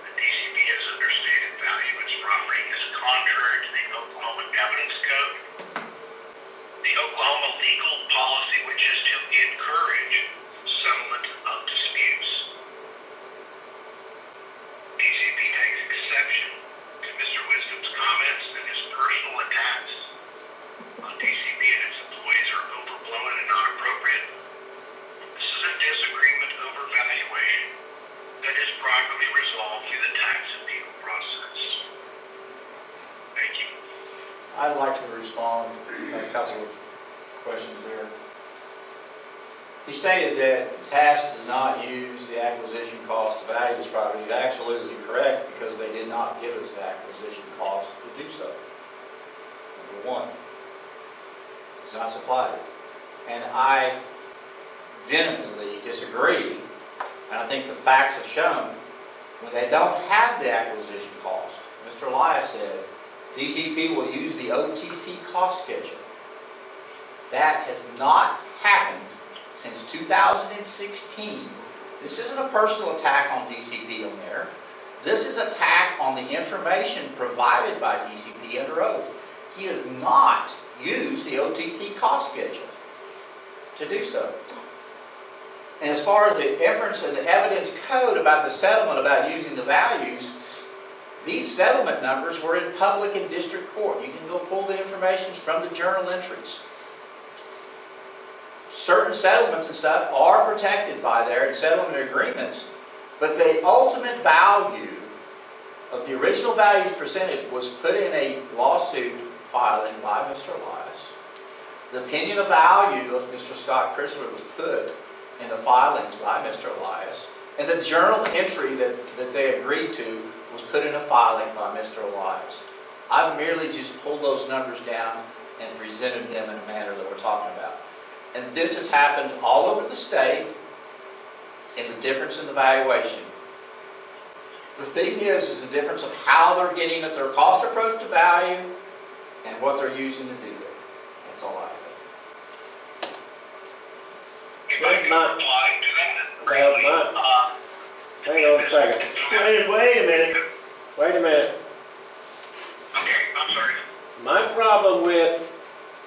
that DCP has understated value of its property is contrary to the Oklahoma Evidence Code, the Oklahoma legal policy, which is to encourage settlement of disputes. DCP takes exception to Mr. Wisdom's comments and his personal attacks on DCP and its employees are overblown and not appropriate. This is a disagreement over valuation that is properly resolved through the tax appeal process. Thank you. I'd like to respond to a couple of questions there. He stated that Task does not use the acquisition cost to value this property. He's absolutely correct because they did not give us the acquisition cost to do so. Number one, it's not supplied. And I vehemently disagree, and I think the facts have shown when they don't have the acquisition cost. Mr. Elias said DCP will use the OTC cost schedule. That has not happened since 2016. This isn't a personal attack on DCP on there. This is an attack on the information provided by DCP under oath. He has not used the OTC cost schedule to do so. And as far as the inference and the evidence code about the settlement, about using the values, these settlement numbers were in public and district court. You can go pull the information from the journal entries. Certain settlements and stuff are protected by their settlement agreements, but the ultimate value of the original values presented was put in a lawsuit filing by Mr. Elias. The opinion of value of Mr. Scott Chrysler was put in the filings by Mr. Elias, and the journal entry that they agreed to was put in a filing by Mr. Elias. I've merely just pulled those numbers down and presented them in a manner that we're talking about. And this has happened all over the state in the difference in the valuation. The thing is the difference of how they're getting at their cost approach to value and what they're using to do that. That's all I have. If I can Well, reply to that well, briefly, hang on a second. Wait a minute. Wait a minute. Okay, I'm sorry. My problem with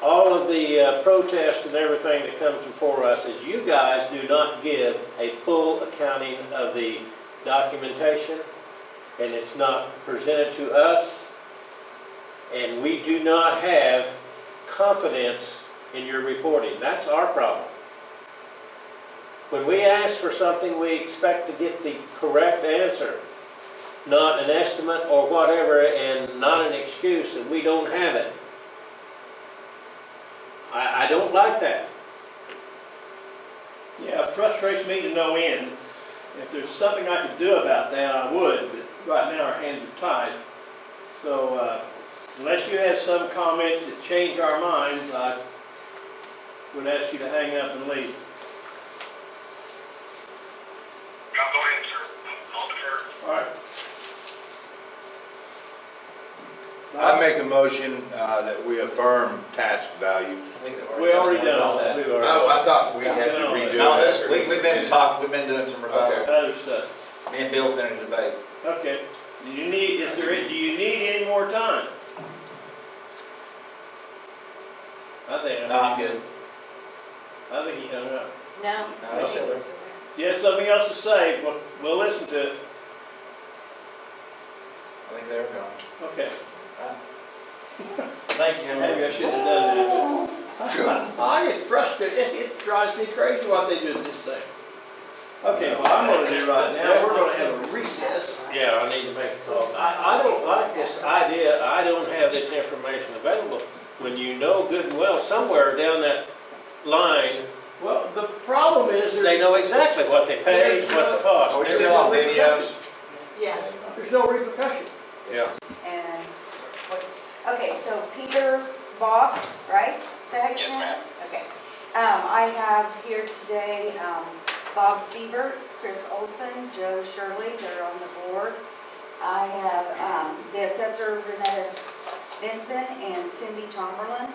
all of the protests and everything that comes before us is you guys do not give a full accounting of the documentation, and it's not presented to us, and we do not have confidence in your reporting. That's our problem. When we ask for something, we expect to get the correct answer, not an estimate or whatever, and not an excuse that we don't have it. I don't like that. Yeah, it frustrates me to no end. If there's something I could do about that, I would, but right now our hands are tied. So unless you have some comment that changed our minds, I would ask you to hang up and leave. No, go ahead, sir. I'll defer. All right. I make a motion that we affirm task values. We already done all that. We've already- Oh, I thought we had to redo No, that. this, we've been doing some rebuttal. Other stuff. Me and Bill's been in debate. Okay. Do you need any more time? I think No, I'm good. I think he hung up. No. No, he's still there. You have something else to say, we'll listen to it. I think they're gone. Okay. Thank you, Maybe I shouldn't have done that. I get frustrated. It drives me crazy what they do to this thing. Okay, well, I'm gonna do right now, we're gonna have a recess. Yeah, I need to make a call. I don't like this idea, I don't have this information available, when you know good and well, somewhere down that line, Well, the problem is, they know exactly what they pay, what the cost. Are we still on videos? Yeah. there's no repercussion. Yeah. And, okay, so Peter Bob, right? Is that how you Yes, pronounce it? Okay. I have here today, Bob Siebert, Chris Olson, Joe Shirley, they're on the board. I have, the assessor Renetta Benson and Cindy Tomberlin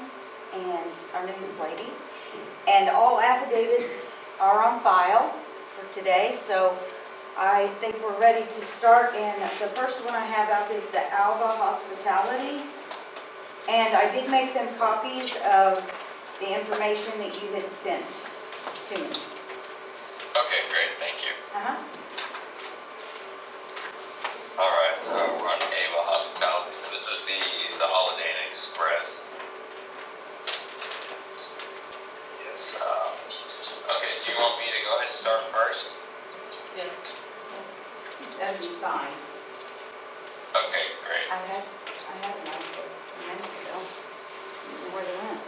and our news lady. And all affidavits are on file for today, so I think we're ready to start. And the first one I have up is the Alva Hospitality. And I did make them copies of the information that you had sent to me. Okay, great, thank you. Uh-huh. All right, so we're on Ava Hospitality. So this is the Holiday Inn Express. Yes. Okay, do you want me to go ahead and start first? Yes. Yes, that'd be fine. Okay, great. I had them on for a minute ago. I don't know where they went.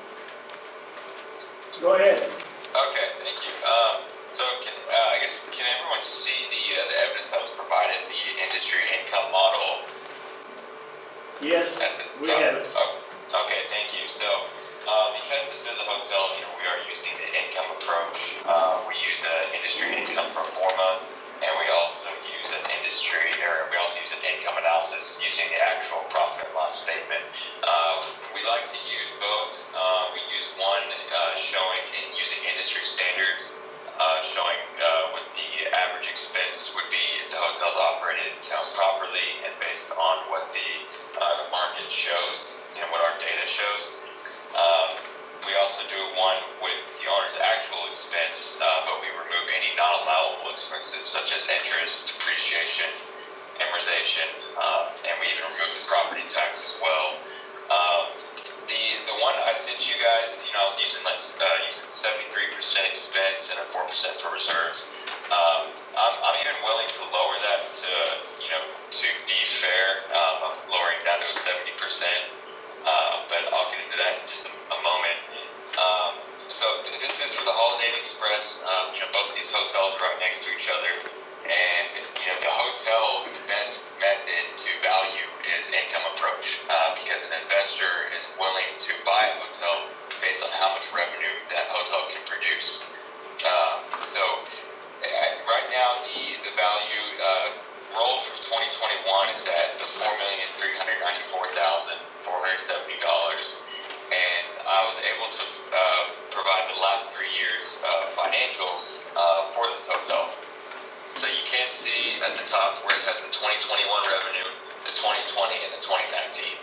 Go ahead. Okay, thank you. So I guess, can everyone see the evidence that was provided, the industry income model? Yes, At the we top? have it. Oh, okay, thank you. So, because this is a hotel, we are using the income approach. We use an industry income pro forma, and we also use an income analysis using the actual profit and loss statement. We like to use both. We use one showing using industry standards, showing what the average expense would be if the hotel's operated properly and based on what the market shows and what our data shows. We also do one with the owner's actual expense, but we remove any non-allowable expenses such as interest, depreciation, amortization, and we even remove the property tax as well. The one I sent you guys, I was using 73% expense and a 4% for reserves. I'm even willing to lower that to be fair. I'm lowering down to 70%, but I'll get into that in just a moment. So this is for the Holiday Inn Express. Both of these hotels are right next to each other, and the hotel, the best method to value is income approach, because an investor is willing to buy a hotel based on how much revenue that hotel can produce. So right now the value rolled from 2021 is at the $4,394,470, and I was able to provide the last 3 years financials for this hotel. So you can see at the top where it has the 2021 revenue, the 2020, and the 2019.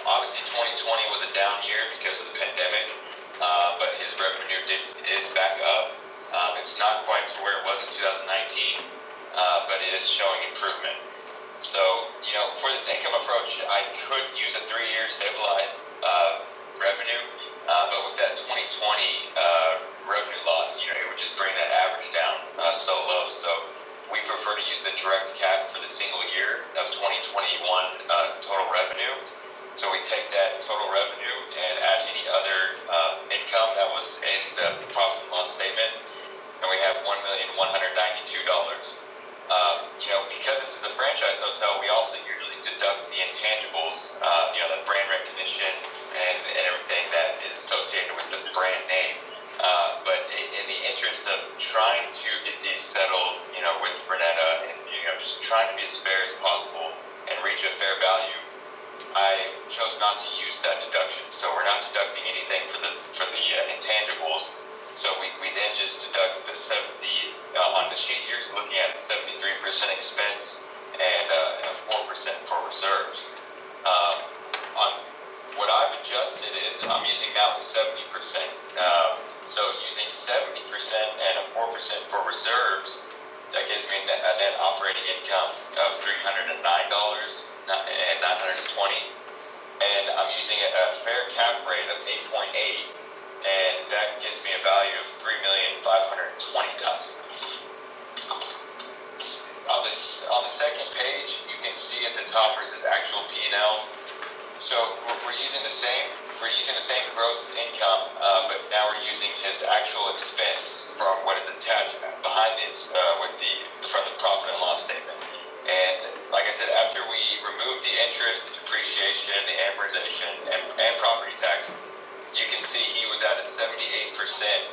Obviously, 2020 was a down year because of the pandemic, but his revenue is back up. It's not quite to where it was in 2019, but it is showing improvement. So, for this income approach, I could use a 3-year stabilized revenue, but with that 2020 revenue loss, it would just bring that average down so low. So we prefer to use the direct cap for the single year of 2021 total revenue. So we take that total revenue and add any other income that was in the profit and loss statement, and we have $1,192. Because this is a franchise hotel, we also usually deduct the intangibles, the brand recognition and everything that is associated with the brand name. But in the interest of trying to get these settled, with Renetta and, just trying to be as fair as possible and reach a fair value, I chose not to use that deduction. So we're not deducting anything for the intangibles. So we then just deduct on the sheet you're looking at 73% expense and 4% for reserves. On what I've adjusted is I'm using now 70%. So using 70% and a 4% for reserves, that gives me a net operating income of $309 and $920. And I'm using a fair cap rate of 8.8, and that gives me a value of $3,520,000. On the second page, you can see at the top where it says actual P&L. So we're using the same gross income, but now we're using his actual expense from what is attached behind this from the profit and loss statement. And like I said, after we remove the interest, the depreciation, the amortization, and property tax, you can see he was at a 78%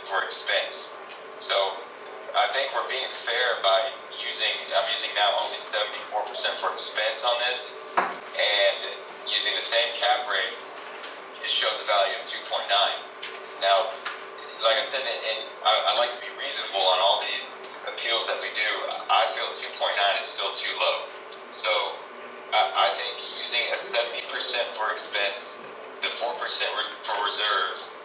for expense. So I think we're being fair by I'm using now only 74% for expense on this, and using the same cap rate, it shows a value of 2.9. Now, like I said, I like to be reasonable on all these appeals that we do. I feel 2.9 is still too low. So I think using a 70% for expense, the 4% for reserves,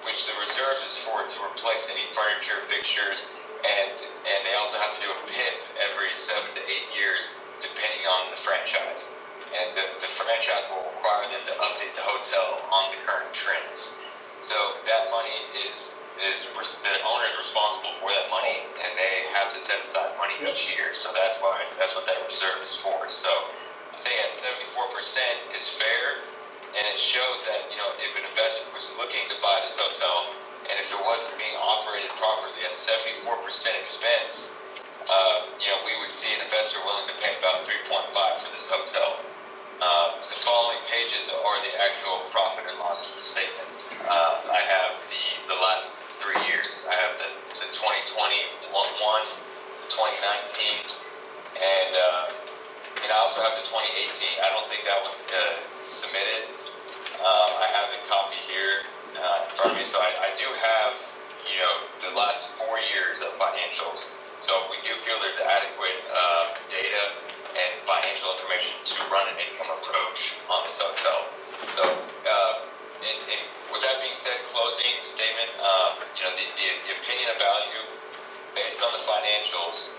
which the reserves is to replace any furniture, fixtures, and they also have to do a PIP every 7 to 8 years, depending on the franchise. And the franchise will require them to update the hotel on the current trends. So that money is the owner is responsible for that money, and they have to set aside money each year. So that's what that reserve is for. So I think at 74% is fair, and it shows that if an investor was looking to buy this hotel, and if it wasn't being operated properly at 74% expense, we would see an investor willing to pay about 3.5 for this hotel. The following pages are the actual profit and loss statements. I have the last 3 years. I have the 2020 one, 2019, and I also have the 2018. I don't think that was submitted. I have the copy here in front of me, so I do have the last 4 years of financials. So we do feel there's adequate data and financial information to run an income approach on this hotel. So, with that being said, closing statement, the opinion of value based on the financials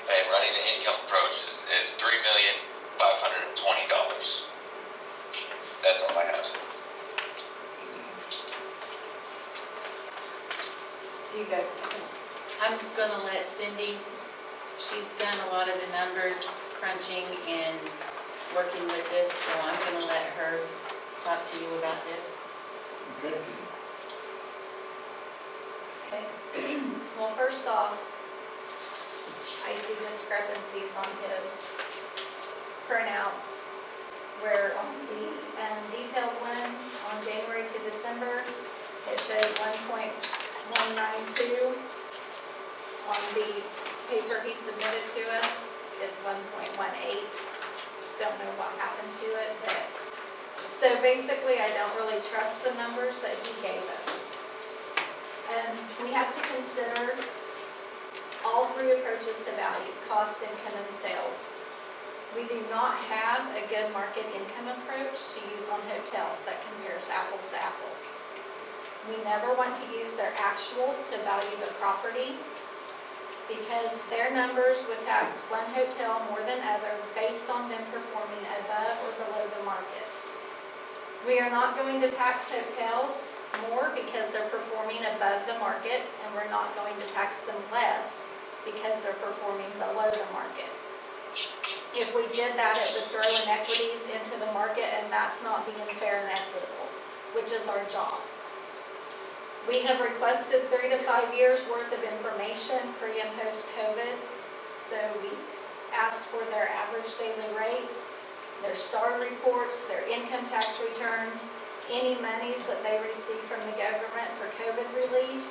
and running the income approach is $3,520. That's all I have. You guys, I'm gonna let Cindy, she's done a lot of the numbers, crunching and working with this, so I'm gonna let her talk to you about this. Okay. Okay. Well, first off, I see discrepancies on his printouts where on the detailed one on January to December, it shows 1.192 on the paper he submitted to us. it's 1.18. Don't know what happened to it, but, so basically, I don't really trust the numbers that he gave us. And we have to consider all three approaches to value: cost, income, and sales. We do not have a good market income approach to use on hotels that compares apples to apples. We never want to use their actuals to value the property, because their numbers would tax one hotel more than other based on them performing above or below the market. We are not going to tax hotels more because they're performing above the market, and we're not going to tax them less because they're performing below the market. If we did that, it would throw inequities into the market, and that's not being fair and equitable, which is our job. We have requested 3 to 5 years worth of information pre and post COVID. So we asked for their average daily rates, their STAR reports, their income tax returns, any monies that they receive from the government for COVID relief.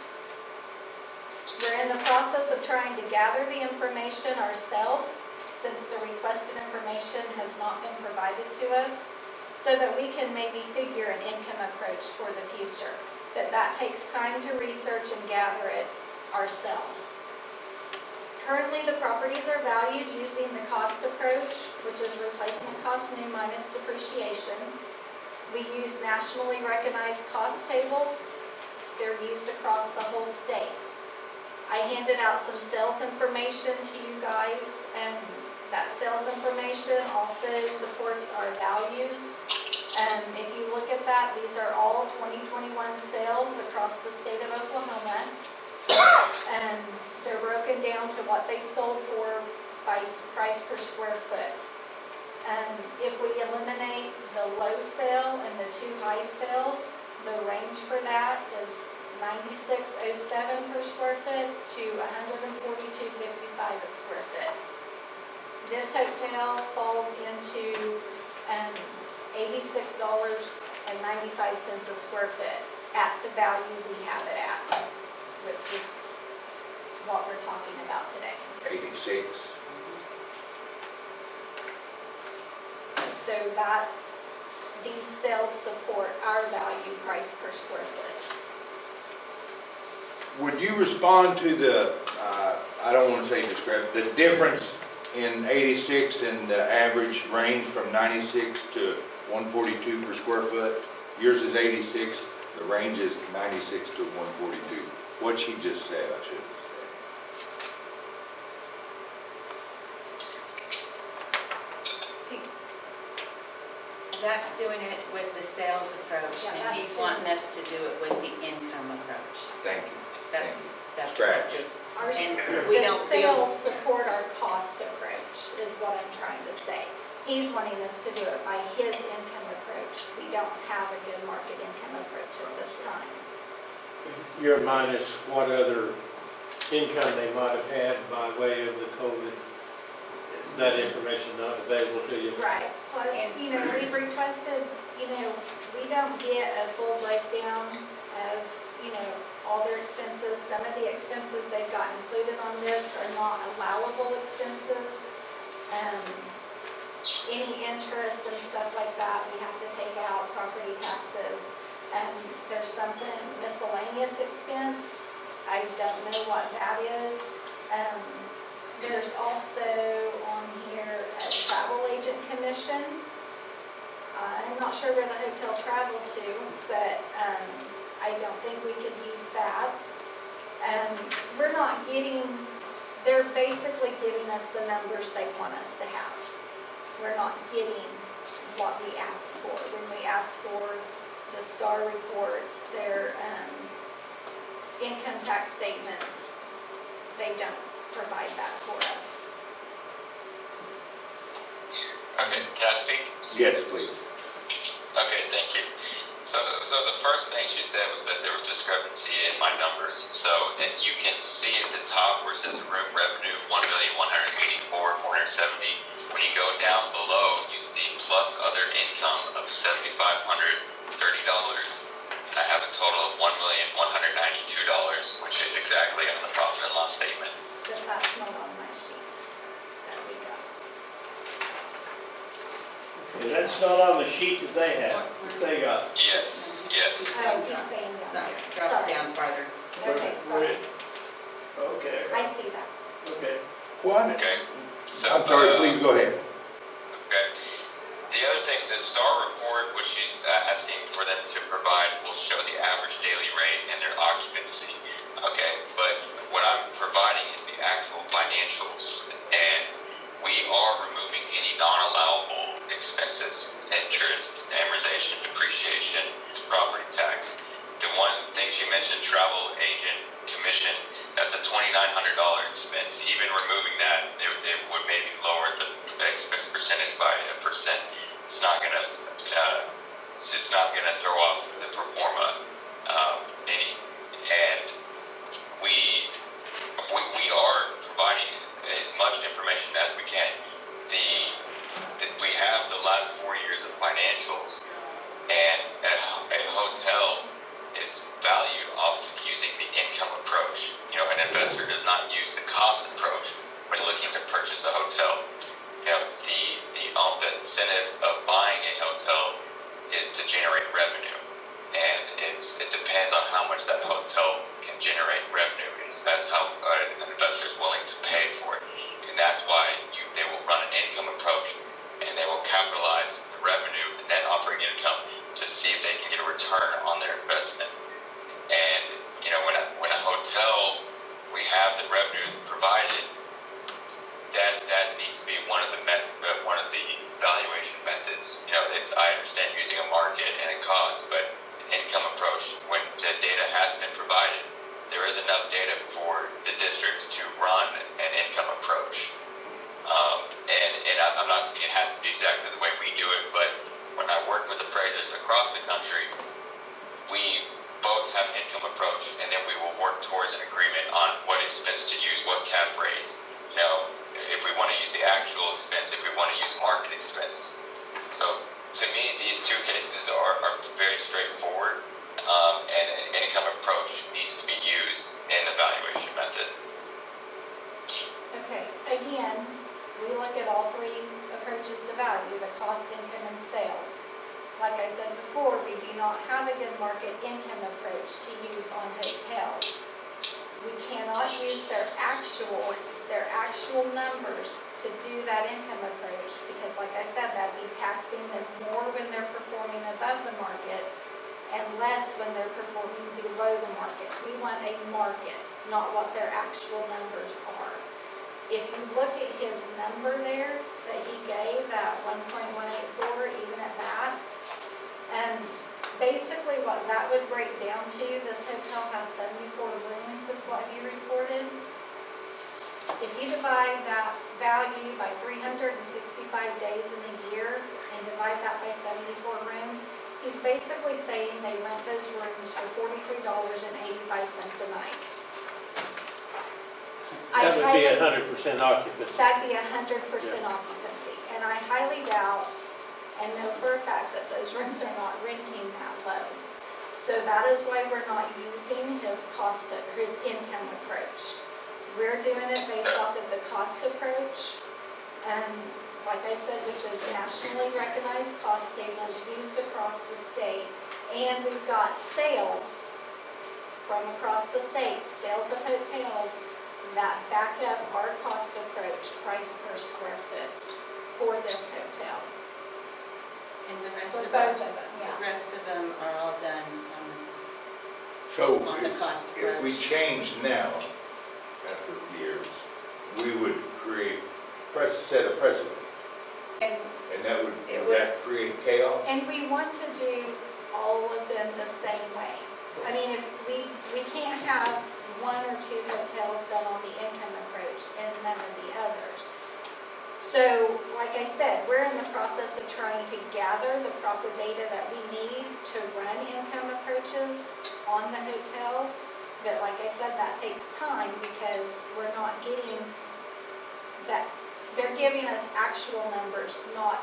We're in the process of trying to gather the information ourselves, since the requested information has not been provided to us, so that we can maybe figure an income approach for the future. But that takes time to research and gather it ourselves. Currently, the properties are valued using the cost approach, which is replacement cost new minus depreciation. We use nationally recognized cost tables. They're used across the whole state. I handed out some sales information to you guys, and that sales information also supports our values. If you look at that, these are all 2021 sales across the state of Oklahoma. And they're broken down to what they sold for by price per square foot. If we eliminate the low sale and the 2 high sales, the range for that is $96.07 per square foot to $142.55 a square foot. This hotel falls into $86.95 a square foot at the value we have it at, which is what we're talking about today. 86. So that, these sales support our value price per square foot. Would you respond to the, I don't want to say the difference in 86 and the average range from 96 to 142 per square foot? Yours is 86, the range is 96 to 142. What she just said, I should say. That's doing it with the sales approach, Yeah, and he's that's wanting us to do it with the income approach. Thank you. That's, Thank you. that's Scratch. what this, Our, and the we don't feel, sales support our cost approach, is what I'm trying to say. He's wanting us to do it by his income approach. We don't have a good market income approach at this time. You're minus what other income they might have had by way of the COVID, that information not available to you. Right, plus, you know, we've requested, you know, we don't get a full breakdown of, you know, all their expenses. Some of the expenses they've got included on this are not allowable expenses. Any interest and stuff like that, we have to take out, property taxes. There's something, miscellaneous expense, I don't know what that is. There's also on here a travel agent commission. I'm not sure where the hotel traveled to, but I don't think we could use that. We're not getting, they're basically giving us the numbers they want us to have. We're not getting what we asked for. When we asked for the STAR reports, their income tax statements, they don't provide that for us. Okay, can I speak? Yes, please. Okay, thank you. So the first thing she said was that there was discrepancy in my numbers. So and you can see at the top where it says room revenue 1,184,470. When you go down below, you see plus other income of $7,530. I have a total of $1,192, which is exactly on the profit and loss statement. But that's not on my sheet that we got. And that's not on the sheet that they have, that they got. Yes, yes. Oh, he's staying down Sorry, there. drop it down farther. Okay, sorry. Okay, I see that. okay. What? Okay, so. I'm sorry, please go ahead. Okay. The other thing, the STAR report, which she's asking for them to provide, will show the average daily rate and their occupancy. Okay, but what I'm providing is the actual financials, and we are removing any non-allowable expenses, interest, amortization, depreciation, property tax. The one thing she mentioned, travel agent commission, that's a $2,900 expense. Even removing that, it would maybe lower the expense percentage by 1%. It's not gonna throw off the pro forma any. And we are providing as much information as we can. We have the last 4 years of financials, and a hotel is valued off of using the income approach. You know, an investor does not use the cost approach when looking to purchase a hotel. You know, the incentive of buying a hotel is to generate revenue, and it depends on how much that hotel can generate revenue. That's how an investor is willing to pay for it, and that's why they will run an income approach, and they will capitalize the revenue, the net operating income, to see if they can get a return on their investment. And you know, when a hotel, we have the revenue provided, that needs to be one of the valuation methods. You know, I understand using a market and a cost, but income approach, when the data has been provided, there is enough data for the district to run an income approach. And I'm not saying it has to be exactly the way we do it, but when I work with appraisers across the country, we both have an income approach, and then we will work towards an agreement on what expense to use, what cap rate. You know, if we want to use the actual expense, if we want to use market expense. So to me, these two cases are very straightforward, and an income approach needs to be used in the valuation method. Okay, again, we look at all three approaches to value, the cost, income, and sales. Like I said before, we do not have a good market income approach to use on hotels. We cannot use their actual numbers to do that income approach, because like I said, that'd be taxing them more when they're performing above the market and less when they're performing below the market. We want a market, not what their actual numbers are. If you look at his number there that he gave, that 1.184, even at that, and basically what that would break down to, this hotel has 74 rooms, is what he reported. If you divide that value by 365 days in a year and divide that by 74 rooms, he's basically saying they rent those rooms for $43.85 a night. That would be 100% occupancy. That'd be 100% occupancy. And I highly doubt and know for a fact that those rooms are not renting that low. So that is why we're not using his income approach. We're doing it based off of the cost approach, and like I said, which is nationally recognized cost tables used across the state. And we've got sales from across the state, sales of hotels that back up our cost approach, price per square foot for this hotel. And the rest For of both them, of them, yeah. the rest of them are all done So on the cost if we approach. change now, after years, we would set a precedent, And and that would It that create chaos? And we want to do all of them the same way. I mean, if we can't have one or two hotels done on the income approach and none of the others. So, like I said, we're in the process of trying to gather the proper data that we need to run income approaches on the hotels. But like I said, that takes time because we're not getting that. They're giving us actual numbers, not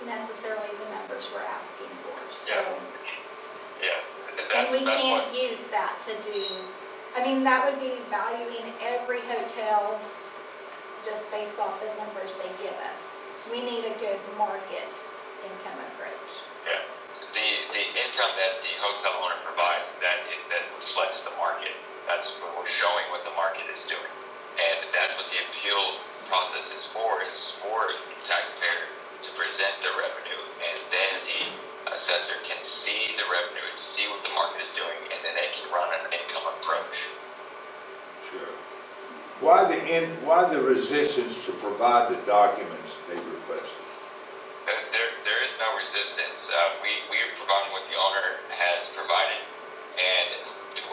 necessarily the numbers we're asking for. So, Yeah. and we That's can't what, use that to do, I mean, that would be valuing every hotel just based off the numbers they give us. We need a good market income income that the hotel owner provides that reflects the market. That's when we're showing what the market is doing. And that's what the appeal process is for the taxpayer to present the revenue, and then the assessor can see the revenue and see what the market is doing, and then they can run an income approach. Sure. Why the resistance to provide the documents they requested? There is no resistance. We are providing what the owner has provided, and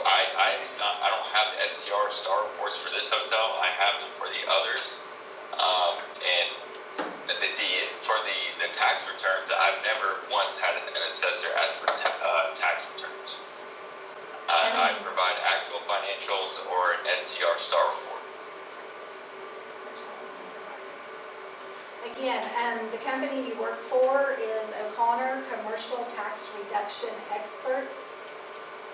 I don't have the STR star reports for this hotel. I have them for the others, and for the tax returns, I've never once had an assessor ask for tax returns. I provide actual financials or an STR star report. Again, the company you work for is O'Connor Commercial Tax Reduction Experts,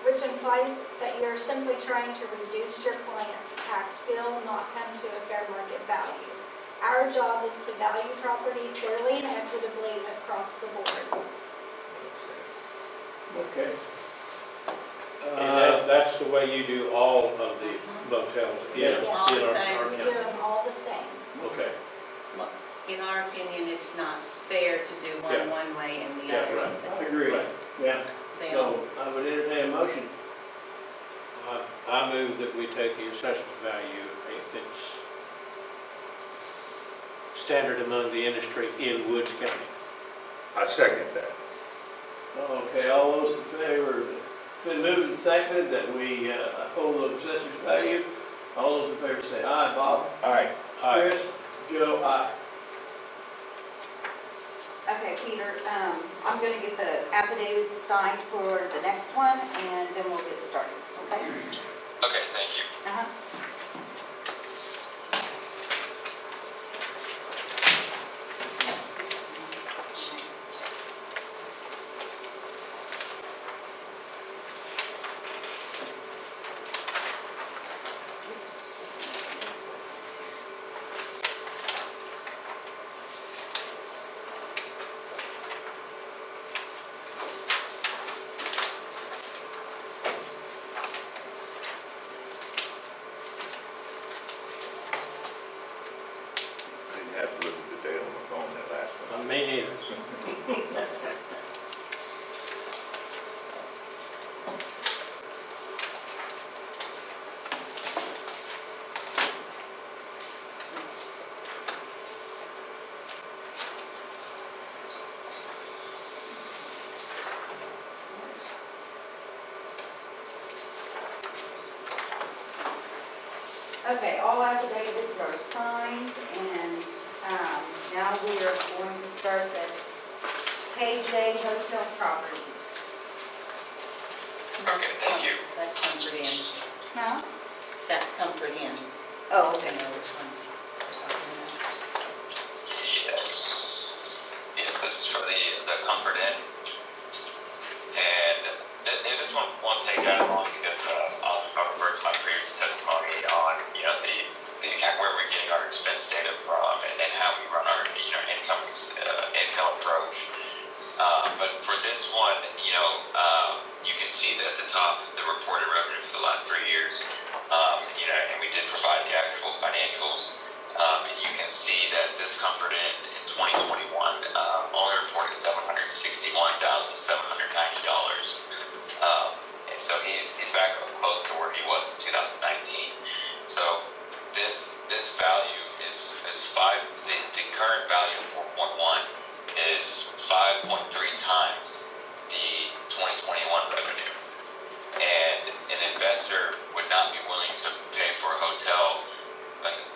which implies that you're simply trying to reduce your client's tax bill, not come to a fair market value. Our job is to value property fairly and equitably across the board. Okay. And that's the way you do all of the motels in Yes, our we do county? them all the same. Okay, Well, in our opinion, it's not fair to do Yeah. one way and the Yeah, other. right. I agree, Right. yeah. They all, So I would entertain a motion. I move that we take the assessor's value if it's standard among the industry in Woods County. I second that. Okay, all those in favor, it's been moved and seconded that we uphold the assessor's value. All those in favor say aye. Bob? Aye. Aye. Chris? Joe? Aye. Okay, Peter, I'm gonna get the affidavit signed for the next one, and then we'll get started, okay? Okay, thank you. Uh-huh. I didn't have to look at the date on my phone that last one. Me neither. Okay, all affidavits are signed, and now we are going to start the KJ Hotel Properties. Okay, thank you. that's Comfort Inn. Huh? That's Comfort Inn. Oh, I okay. know which one you're talking about. Yes. Yes, this is for the Comfort Inn. And this one won't take that long because I'll refer to my previous testimony on, the account where we're getting our expense data from and how we run our, income approach. But for this one, you can see that at the top, the reported revenue for the last 3 years, and we did provide the actual financials. And you can see that this Comfort Inn in 2021 only reported $761,790. And so he's back close to where he was in 2019. So this value is the current value of 4.1 is 5.3 times the 2021 revenue. And an investor would not be willing to pay for a hotel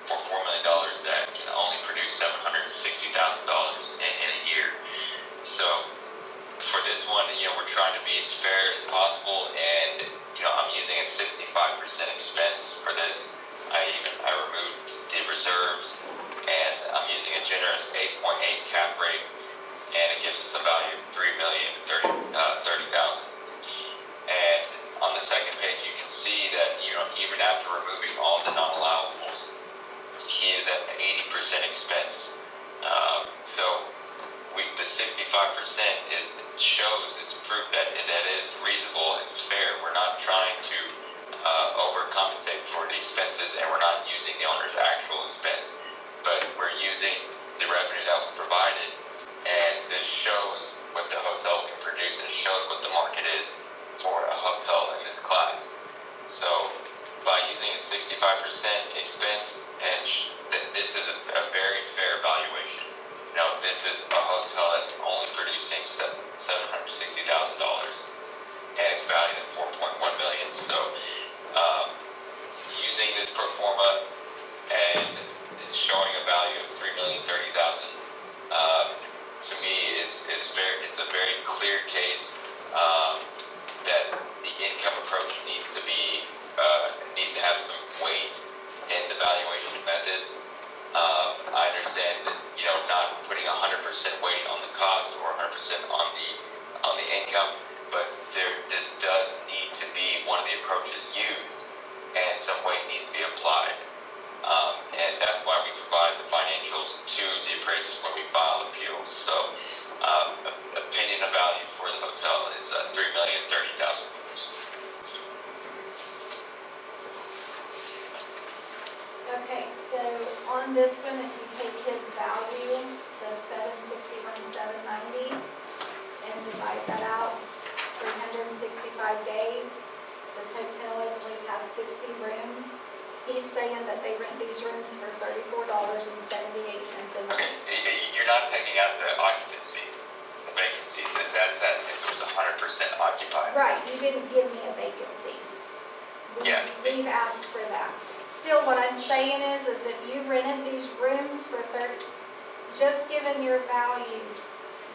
for $4 million that can only produce $760,000 in a year. So for this one, we're trying to be as fair as possible, and I'm using a 65% expense for this. I removed the reserves, and I'm using a generous 8.8 cap rate, and it gives us a value of $3,030,000. And on the second page, you can see that even after removing all the non-allowables, he is at 80% expense. So the 65% shows it's proof that that is reasonable, it's fair. We're not trying to overcompensate for the expenses, and we're not using the owner's actual expense, but we're using the revenue that was provided, and this shows what the hotel can produce, and it shows what the market is for a hotel in this class. So by using a 65% expense, and this is a very fair valuation. Now, this is a hotel that's only producing $760,000, and it's valued at $4.1 million. So using this pro forma and showing a value of $3,030,000 to me is it's a very clear case that the income approach needs to have some weight in the valuation methods. I understand that, not putting 100% weight on the cost or 100% on the income, but this does need to be one of the approaches used, and some weight needs to be applied. And that's why we provide the financials to the appraisers when we file appeals. So, opinion of value for the hotel is $3,030,000. Okay, so on this one, if you take his value, the 790, and divide that out, 365 days, this hotel, I believe, has 60 rooms. He's saying that they rent these rooms for $34.78 a night. Okay, you're not taking out the occupancy, the vacancy. That's if it was 100% occupied. Right, you didn't give me a vacancy. Yeah. We've asked for that. Still, what I'm saying is if you rented these rooms for just given your value,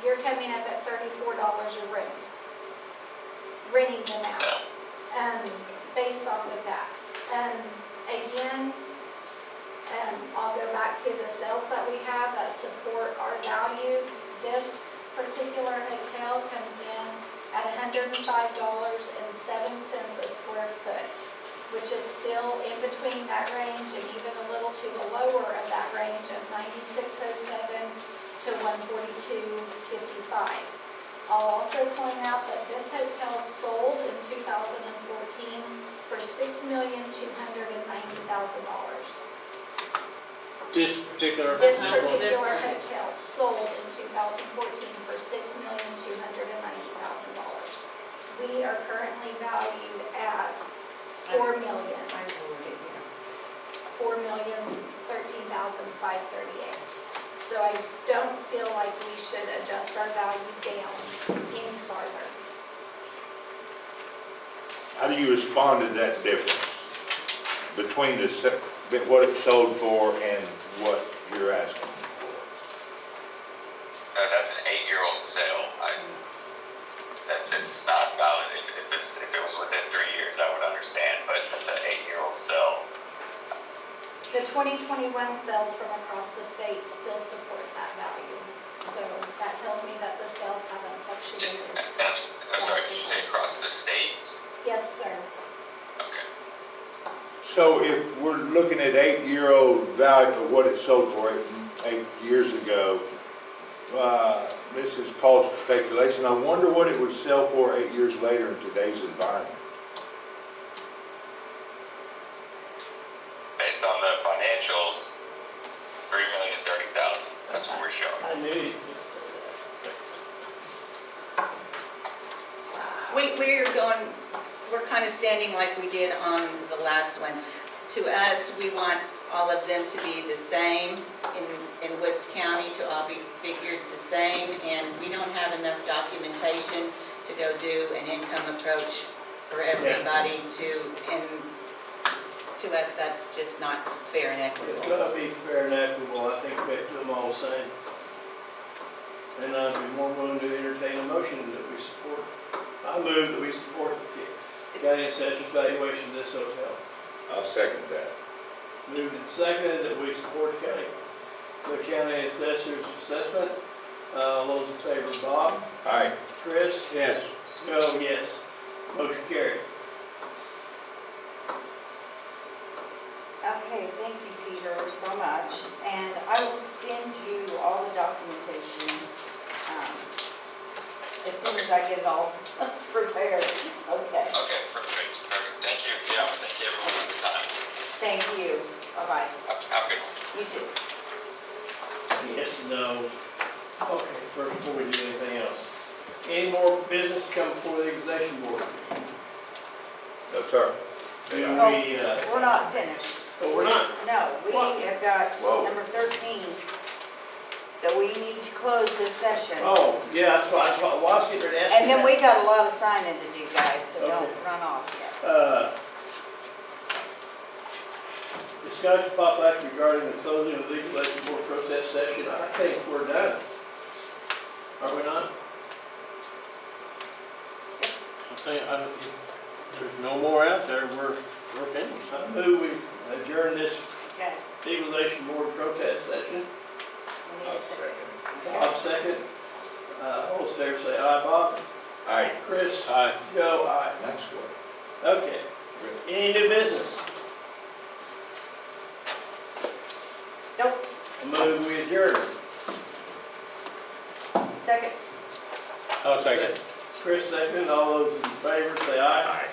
you're coming up at $34 a room, renting them out, based off of that. Again, I'll go back to the sales that we have that support our value. This particular hotel comes in at $105.07 a square foot, which is still in between that range and even a little to the lower of that range of $96.07 to $142.55. I'll also point out that this hotel sold in 2014 for $6,290,000. This particular. This particular hotel sold in 2014 for $6,290,000. We are currently valued at $4,013,538. So I don't feel like we should adjust our value down any farther. How do you respond to that difference between what it sold for and what you're asking for? That's an 8-year-old sale. It's not valid. If it was within 3 years, I would understand, but it's an 8-year-old sale. The 2021 sales from across the state still support that value. So that tells me that the sales haven't fluctuated. I'm sorry, did you say across the state? Yes, sir. Okay. So if we're looking at 8-year-old value of what it sold for 8 years ago, this is called speculation. I wonder what it would sell for 8 years later in today's environment. Based on the financials, $3,030,000. That's what we're showing. I knew you. We're kind of standing like we did on the last one. To us, we want all of them to be the same in Woods County, to all be figured the same, and we don't have enough documentation to go do an income approach for everybody and to us, that's just not fair and It's equitable. gotta be fair and equitable. I think we have to do them all the same. And I'd be more willing to entertain a motion that we support. I move that we support the county assessor's valuation of this hotel. I'll second that. Moved and seconded that we support the county assessor's assessment. All those in favor, Bob? Aye. Chris? Yes. Joe, yes. Motion carried. Okay, thank you, Peter, so much. And I will send you all the documentation as soon as I get it all prepared. Okay, Okay, perfect. Thank you. Yeah, thank you everyone for the time. thank you. Bye-bye. Have a good one. You too. Yes, no. Okay, first, before we do anything else. Any more business to come before the Equalization Board? No, sir. Do Oh, we, we're not finished. oh, we're not? No, we What? have got Whoa. number 13, that we need to close this session. Oh, yeah, that's what I was getting ready to ask you And then that. we got a lot of signing to do, guys, so don't Okay. run off yet. Discussion pop back regarding the closing of the Equalization Board protest session. I think we're done. Are we not? I think, if there's no more out there, we're finished, huh? I move we adjourn this Okay, Equalization Board protest session. we need I'll a second. second. Bob second. All those there say aye, Bob. Aye. Chris. Aye. Joe, aye. Nice one. Okay. Any new business? Nope, I move we adjourn. second. I'll take it. Chris second. All those in favor say aye. Aye.